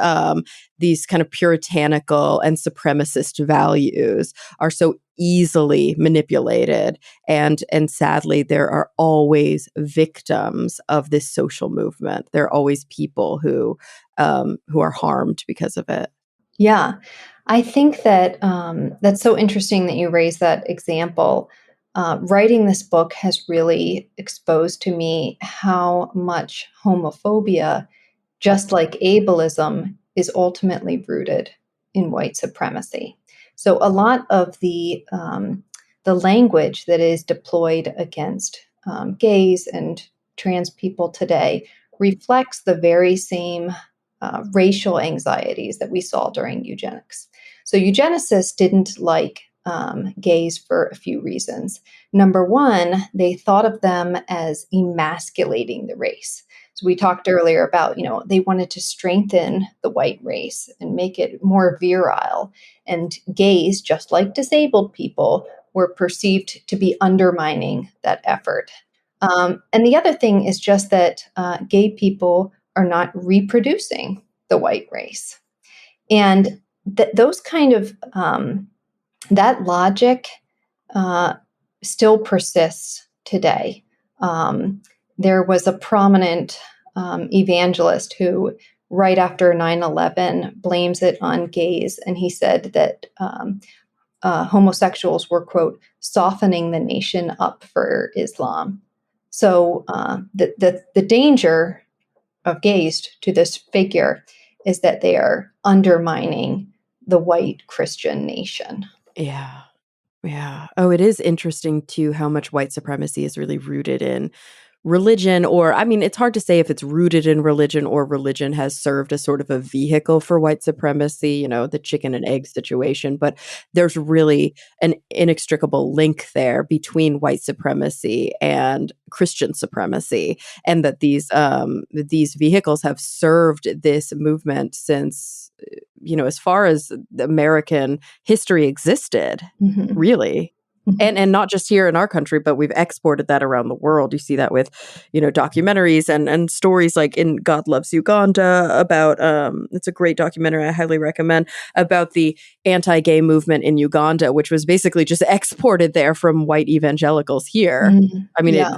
These kind of puritanical and supremacist values are so easily manipulated, and sadly there are always victims of this social movement. There are always people who are harmed because of it. Yeah, I think that that's so interesting that you raised that example writing this book has really exposed to me how much homophobia, just like ableism, is ultimately rooted in white supremacy. So a lot of the language that is deployed against gays and trans people today reflects the very same racial anxieties that we saw during eugenics. So eugenicists didn't like gays for a few reasons. Number one, they thought of them as emasculating the race. So we talked earlier about, they wanted to strengthen the white race and make it more virile. And gays, just like disabled people, were perceived to be undermining that effort. And the other thing is just that gay people are not reproducing the white race. And those kind of, that logic still persists today. There was a prominent evangelist who, right after 9/11, blames it on gays. And he said that homosexuals were, quote, softening the nation up for Islam. So the danger of gays to this figure is that they are undermining the white Christian nation. Yeah. Yeah. Oh, it is interesting too how much white supremacy is really rooted in religion, or I mean, it's hard to say if it's rooted in religion or religion has served as sort of a vehicle for white supremacy, the chicken and egg situation, but there's really an inextricable link there between white supremacy and Christian supremacy, and that these vehicles have served this movement since as far as the American history existed, Mhm. really. Mhm. And not just here in our country, but we've exported that around the world. You see that with, documentaries and stories like in God Loves Uganda about, it's a great documentary I highly recommend, about the anti-gay movement in Uganda, which was basically just exported there from white evangelicals here. Mhm. I mean, Yeah.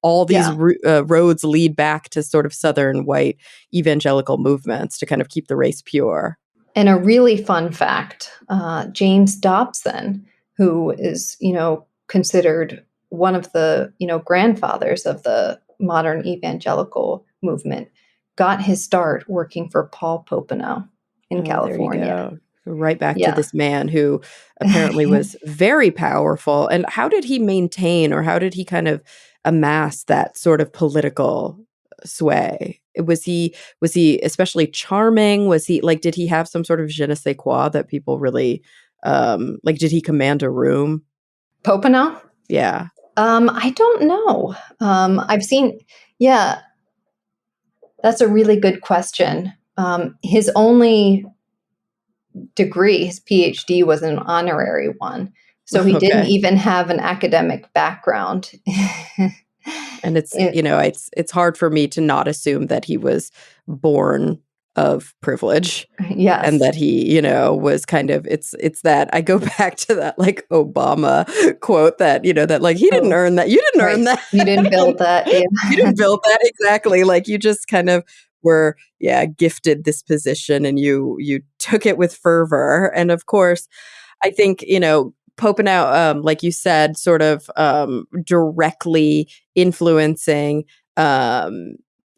all these Yeah. roads lead back to sort of Southern white evangelical movements to kind of keep the race pure. And a really fun fact, James Dobson, who is, considered one of the, grandfathers of the modern evangelical movement, got his start working for Paul Popenow in Oh, there you California. go. Right back to Yeah. this man who apparently was very powerful. And how did he maintain, or how did he kind of amass that sort of political sway? Was he especially charming? Was he like, did he have some sort of je ne sais quoi that people really like, did he command a room? Popenow? Yeah. I don't know. I've seen, yeah, that's a really good question. His only degree, his PhD, was an honorary one. So he didn't Okay. even have an academic background. And it's, It- it's hard for me to not assume that he was born of privilege. And yes. that he, was kind of it's that I go back to that like Obama quote that, that like he didn't Oh, earn that. You didn't right. earn that. You didn't build that. You Yeah. didn't build that exactly. Like you just kind of were, yeah, gifted this position and you took it with fervor. And of course, I think, Popenow, like you said, sort of directly influencing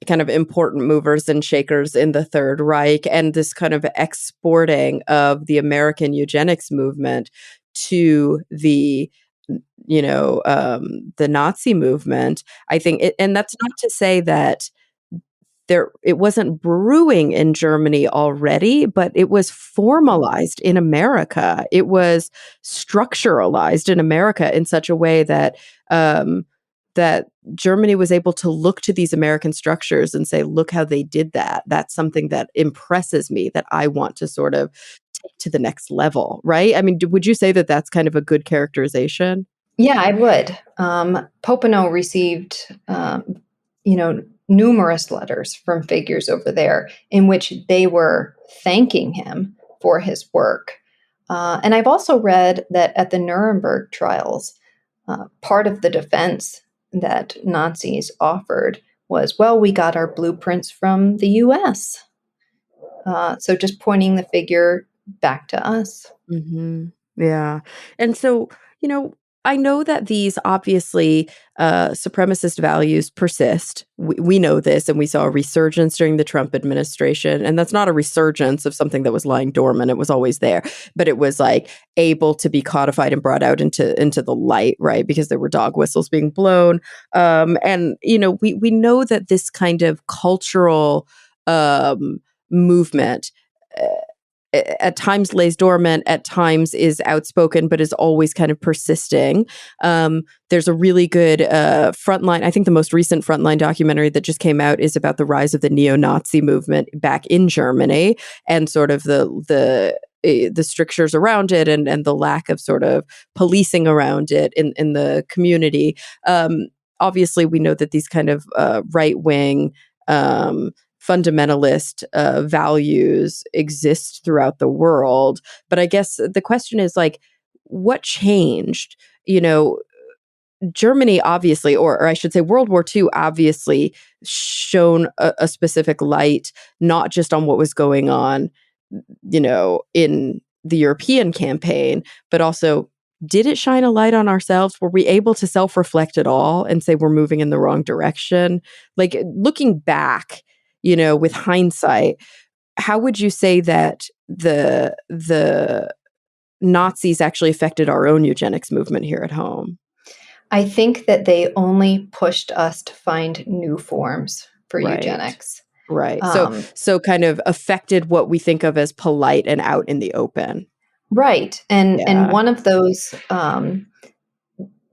kind of important movers and shakers in the Third Reich, and this kind of exporting of the American eugenics movement to the Nazi movement. I think, and that's not to say that it wasn't brewing in Germany already, but it was formalized in America. It was structuralized in America in such a way that that Germany was able to look to these American structures and say, "Look how they did that. That's something that impresses me. That I want to sort of take to the next level." Right? I mean, would you say that that's kind of a good characterization? Yeah, I would. Popenow received, numerous letters from figures over there in which they were thanking him for his work. And I've also read that at the Nuremberg trials, part of the defense that Nazis offered was, well, we got our blueprints from the US. So just pointing the figure back to us. Mhm. Yeah. And so, you know, I know that these obviously supremacist values persist. We know this, and we saw a resurgence during the Trump administration. And that's not a resurgence of something that was lying dormant. It was always there, but it was like able to be codified and brought out into the light, right? Because there were dog whistles being blown. And, we know that this kind of cultural movement at times lays dormant, at times is outspoken, but is always kind of persisting. There's a really good Frontline, I think the most recent Frontline documentary that just came out is about the rise of the neo-Nazi movement back in Germany and sort of the strictures around it and the lack of sort of policing around it in the community. Obviously, we know that these kind of right-wing fundamentalist values exist throughout the world. But I guess the question is like, what changed? Germany obviously, or I should say World War II obviously shone a specific light, not just on what was going on, in the European campaign, but also did it shine a light on ourselves? Were we able to self-reflect at all and say we're moving in the wrong direction? Like looking back, with hindsight, how would you say that the Nazis actually affected our own eugenics movement here at home? I think that they only pushed us to find new forms for eugenics. Right. So kind of affected what we think of as polite and out in the open. Right. And Yeah. one of those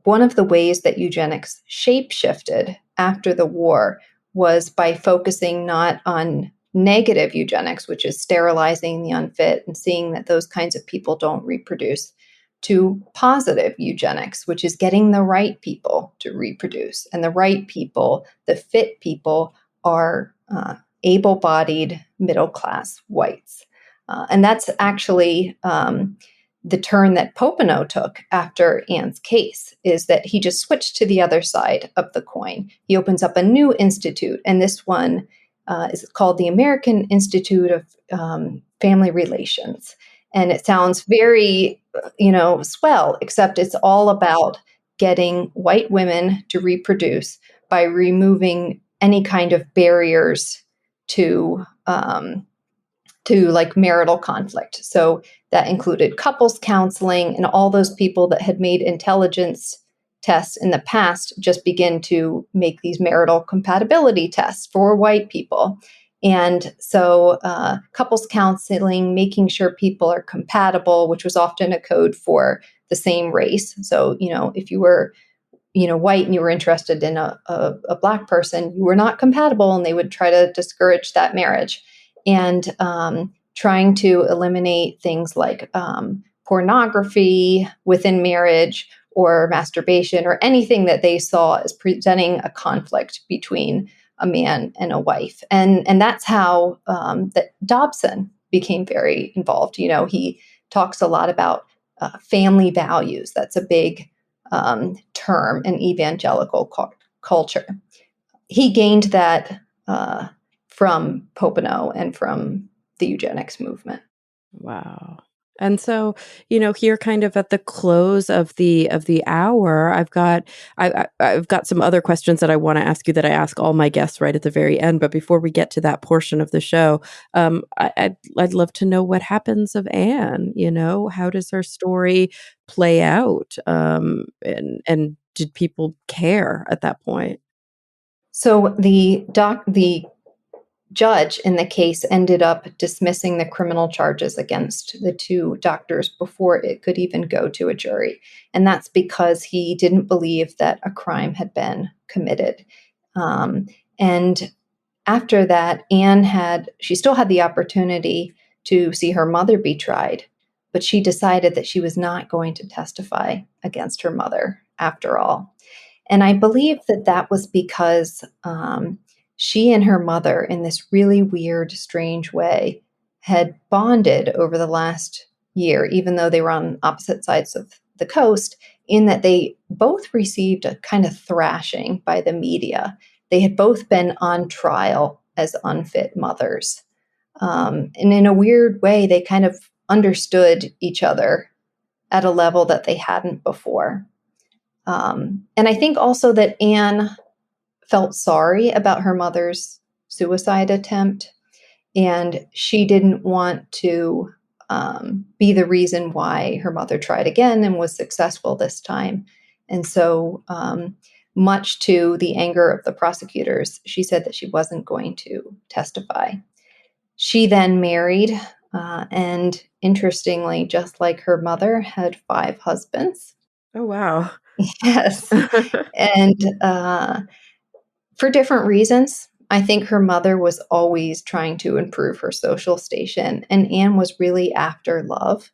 one of the ways that eugenics shape-shifted after the war was by focusing not on negative eugenics, which is sterilizing the unfit and seeing that those kinds of people don't reproduce, to positive eugenics, which is getting the right people to reproduce. And the right people, the fit people, are able-bodied, middle-class whites. And that's actually the turn that Popenoe took after Anne's case, is that he just switched to the other side of the coin. He opens up a new institute, and this one is called the American Institute of Family Relations. And it sounds very, swell, except it's all about getting white women to reproduce by removing any kind of barriers to like marital conflict. So that included couples counseling, and all those people that had made intelligence tests in the past just begin to make these marital compatibility tests for white people. And so couples counseling, making sure people are compatible, which was often a code for the same race. So, if you were white and you were interested in a Black person, you were not compatible, and they would try to discourage that marriage. And trying to eliminate things like pornography within marriage or masturbation or anything that they saw as presenting a conflict between a man and a wife. And that's how that Dobson became very involved. He talks a lot about family values. That's a big term in evangelical culture. He gained that from Popenoe and from the eugenics movement. Wow. And so, here kind of at the close of the hour, I've got some other questions that I want to ask you that I ask all my guests right at the very end. But before we get to that portion of the show, I'd love to know what happens of Anne. How does her story play out? And did people care at that point? So the judge in the case ended up dismissing the criminal charges against the two doctors before it could even go to a jury. And that's because he didn't believe that a crime had been committed. And after that, she still had the opportunity to see her mother be tried, but she decided that she was not going to testify against her mother after all. And I believe that was because she and her mother, in this really weird, strange way, had bonded over the last year, even though they were on opposite sides of the coast, in that they both received a kind of thrashing by the media. They had both been on trial as unfit mothers. And in a weird way, they kind of understood each other at a level that they hadn't before. And I think also that Anne felt sorry about her mother's suicide attempt, and she didn't want to be the reason why her mother tried again and was successful this time. And so, much to the anger of the prosecutors, she said that she wasn't going to testify. She then married, and interestingly, just like her mother, had 5 husbands. Oh, wow. Yes. And for different reasons. I think her mother was always trying to improve her social station, and Anne was really after love.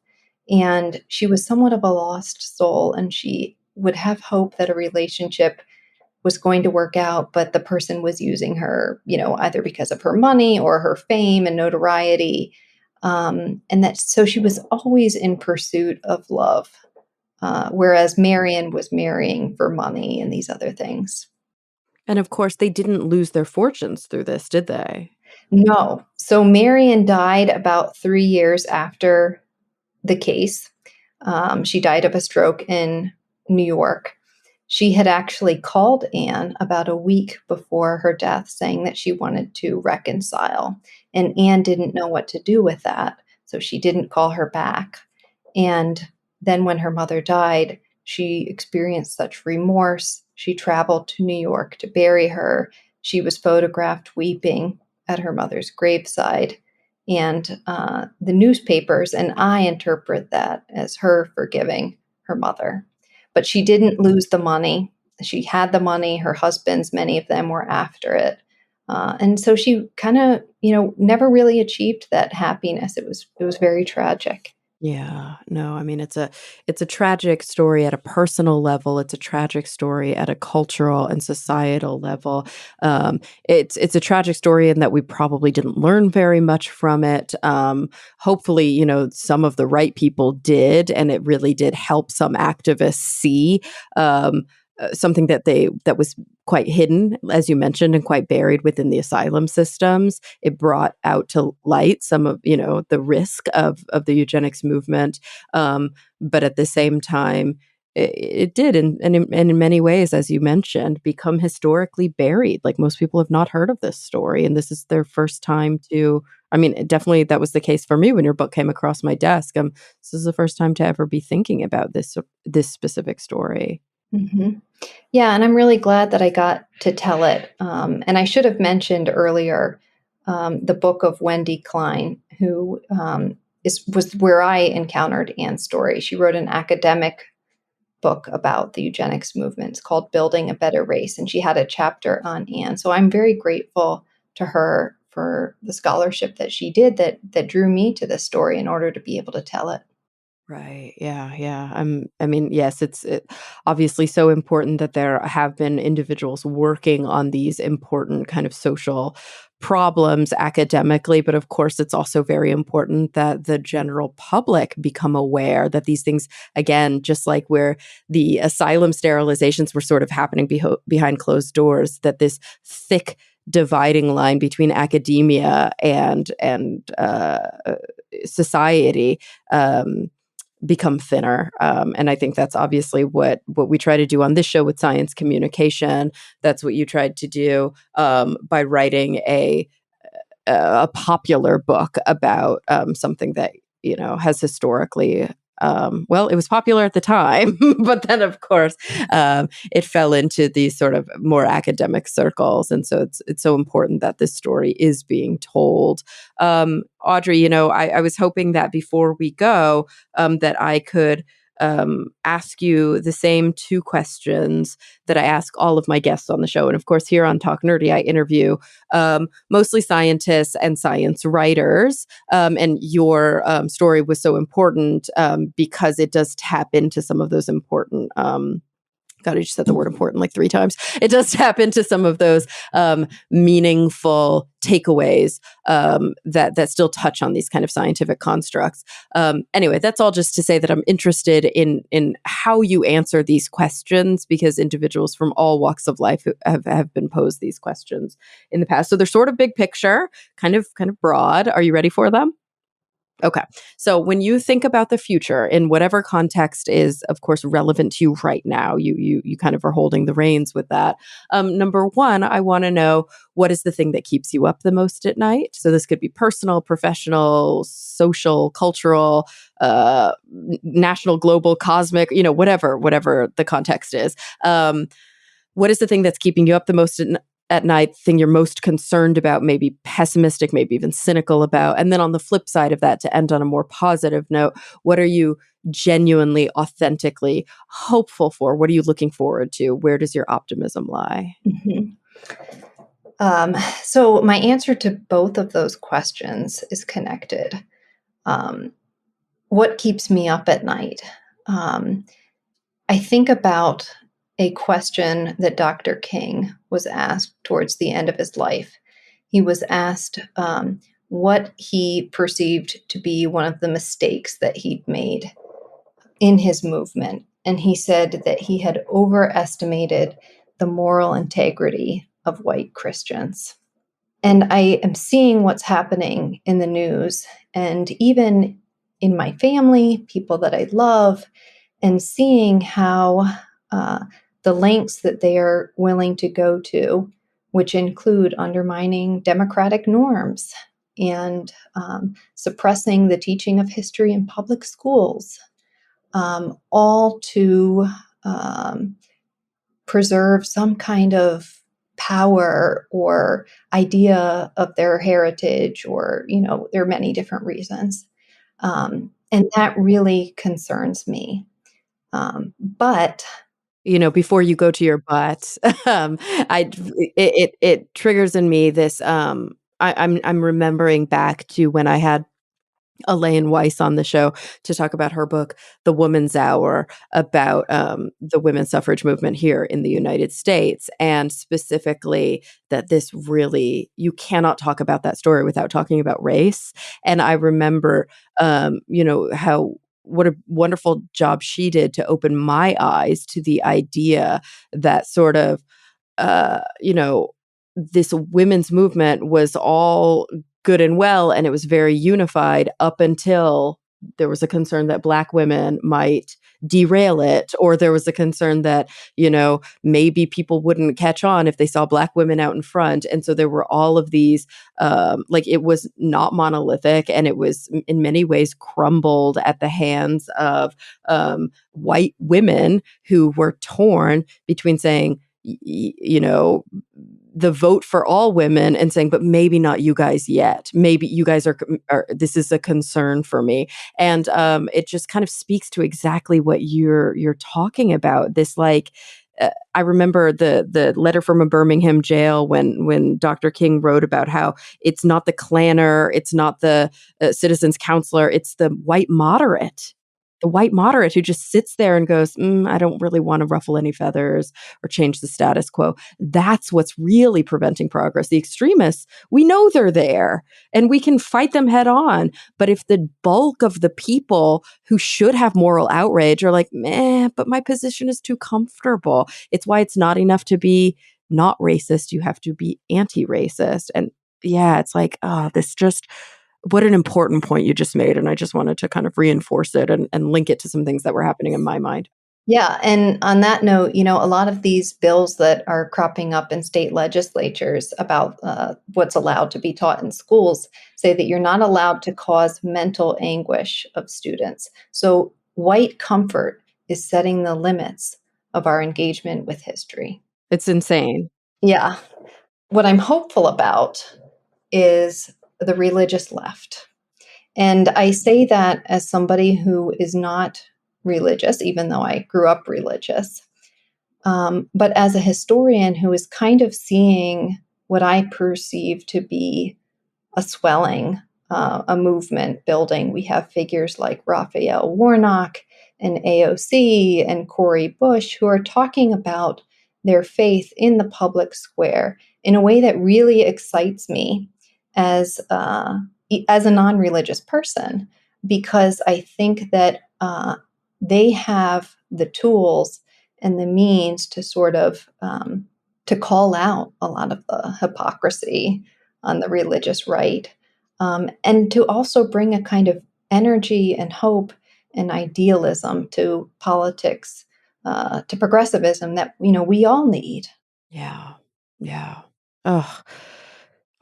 And she was somewhat of a lost soul, and she would have hope that a relationship was going to work out, but the person was using her, either because of her money or her fame and notoriety. And that so she was always in pursuit of love, whereas Marion was marrying for money and these other things. And of course, they didn't lose their fortunes through this, did they? No. So Marion died about 3 years after the case. She died of a stroke in New York. She had actually called Anne about a week before her death, saying that she wanted to reconcile. And Anne didn't know what to do with that. So she didn't call her back. And then when her mother died, she experienced such remorse. She traveled to New York to bury her. She was photographed weeping at her mother's graveside. And the newspapers and I interpret that as her forgiving her mother. But she didn't lose the money. She had the money. Her husbands, many of them, were after it. And so she kind of, never really achieved that happiness. It was very tragic. Yeah, no, I mean it's a tragic story at a personal level. It's a tragic story at a cultural and societal level. It's a tragic story in that we probably didn't learn very much from it. Hopefully, some of the right people did, and it really did help some activists see something that was quite hidden, as you mentioned, and quite buried within the asylum systems. It brought out to light some of the risk of the eugenics movement, but at the same time, it did, and in many ways, as you mentioned, become historically buried. Like most people have not heard of this story, and this is their first time to. I mean, definitely that was the case for me when your book came across my desk. This is the first time to ever be thinking about this specific story. hmm Yeah, and I'm really glad that I got to tell it. And I should have mentioned earlier the book of Wendy Klein, who was where I encountered Anne's story. She wrote an academic book about the eugenics movement. It's called Building a Better Race, and she had a chapter on Anne. So I'm very grateful to her for the scholarship that she did that drew me to this story in order to be able to tell it. Right. Yeah. Yeah. I mean, yes, it's obviously so important that there have been individuals working on these important kind of social problems academically, but of course, it's also very important that the general public become aware that these things, again, just like where the asylum sterilizations were sort of happening behind closed doors, that this thick dividing line between academia and society. Become thinner. And I think that's obviously what we try to do on this show with science communication. That's what you tried to do by writing a popular book about something that has historically. Well, it was popular at the time, but then, of course, it fell into these sort of more academic circles, and so it's so important that this story is being told. Audrey, I was hoping that before we go, that I could ask you the same 2 questions that I ask all of my guests on the show. And of course, here on Talk Nerdy, I interview mostly scientists and science writers. And your story was so important because it does tap into some of those important. God, I just said the word important like 3 times. It does tap into some of those meaningful takeaways that still touch on these kind of scientific constructs. Anyway, that's all just to say that I'm interested in how you answer these questions, because individuals from all walks of life have been posed these questions in the past. So they're sort of big picture, kind of broad. Are you ready for them? Okay. So when you think about the future in whatever context is, of course, relevant to you right now, you kind of are holding the reins with that. Number one, I want to know, what is the thing that keeps you up the most at night? So this could be personal, professional, social, cultural, national, global, cosmic, whatever the context is. What is the thing that's keeping you up the most at night, thing you're most concerned about, maybe pessimistic, maybe even cynical about? And then on the flip side of that, to end on a more positive note, what are you genuinely, authentically hopeful for? What are you looking forward to? Where does your optimism lie? Mhm. So my answer to both of those questions is connected. Um, what keeps me up at night? Um, I think about a question that Dr. King was asked towards the end of his life. He was asked what he perceived to be one of the mistakes that he'd made in his movement. And he said that he had overestimated the moral integrity of white Christians. And I am seeing what's happening in the news and even in my family, people that I love, and seeing how uh, the lengths that they are willing to go to, which include undermining democratic norms and suppressing the teaching of history in public schools, all to um, preserve some kind of power or idea of their heritage, or, there are many different reasons. And that really concerns me. But Before you go to your but, I it triggers in me this. I'm remembering back to when I had Elaine Weiss on the show to talk about her book, The Woman's Hour, about the women's suffrage movement here in the United States. And specifically, that this really, you cannot talk about that story without talking about race. And I remember, how what a wonderful job she did to open my eyes to the idea that sort of, uh, you know, this women's movement was all good and well, and it was very unified up until there was a concern that Black women might derail it, or there was a concern that, maybe people wouldn't catch on if they saw Black women out in front. And so there were all of these, like, it was not monolithic, and it was in many ways crumbled at the hands of white women who were torn between saying, the vote for all women, and saying, but maybe not you guys yet. Maybe you guys are this is a concern for me. And it just kind of speaks to exactly what you're talking about. This, like, I remember the letter from a Birmingham jail when Dr. King wrote about how it's not the Klanner, it's not the citizens counselor, it's the white moderate who just sits there and goes, I don't really want to ruffle any feathers or change the status quo. That's what's really preventing progress. The extremists, we know they're there and we can fight them head on. But if the bulk of the people who should have moral outrage are like, but my position is too comfortable, it's why it's not enough to be not racist. You have to be anti-racist. And yeah, it's like, this just, what an important point you just made. And I just wanted to kind of reinforce it and link it to some things that were happening in my mind. yeah, and on that note, a lot of these bills that are cropping up in state legislatures about what's allowed to be taught in schools say that you're not allowed to cause mental anguish of students. So white comfort is setting the limits of our engagement with history. It's insane. Yeah. What I'm hopeful about is the religious left. And I say that as somebody who is not religious, even though I grew up religious, but as a historian who is kind of seeing what I perceive to be a swelling, a movement building. We have figures like Raphael Warnock and AOC and Cori Bush who are talking about their faith in the public square in a way that really excites me as as a non-religious person, because I think that they have the tools and the means to sort of to call out a lot of the hypocrisy on the religious right, and to also bring a kind of energy and hope and idealism to politics, to progressivism that we all need. Yeah. Yeah. Oh,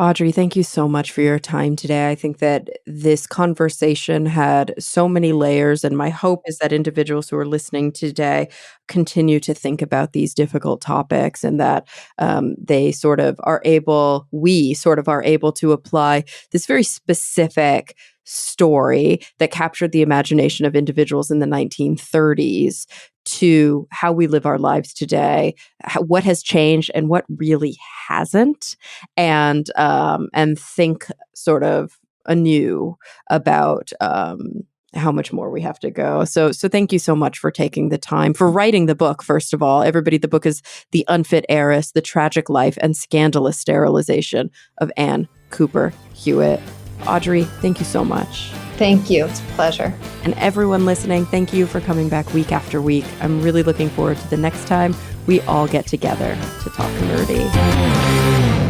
Audrey, thank you so much for your time today. I think that this conversation had so many layers, and my hope is that individuals who are listening today continue to think about these difficult topics and that we sort of are able to apply this very specific story that captured the imagination of individuals in the 1930s to how we live our lives today, what has changed and what really hasn't, and think sort of anew about how much more we have to go. So thank you so much for taking the time, for writing the book. First of all, everybody, the book is The Unfit Heiress: The Tragic Life and Scandalous Sterilization of Anne Cooper Hewitt. Audrey, thank you so much. Thank you. It's a pleasure. And everyone listening, thank you for coming back week after week. I'm really looking forward to the next time we all get together to talk nerdy.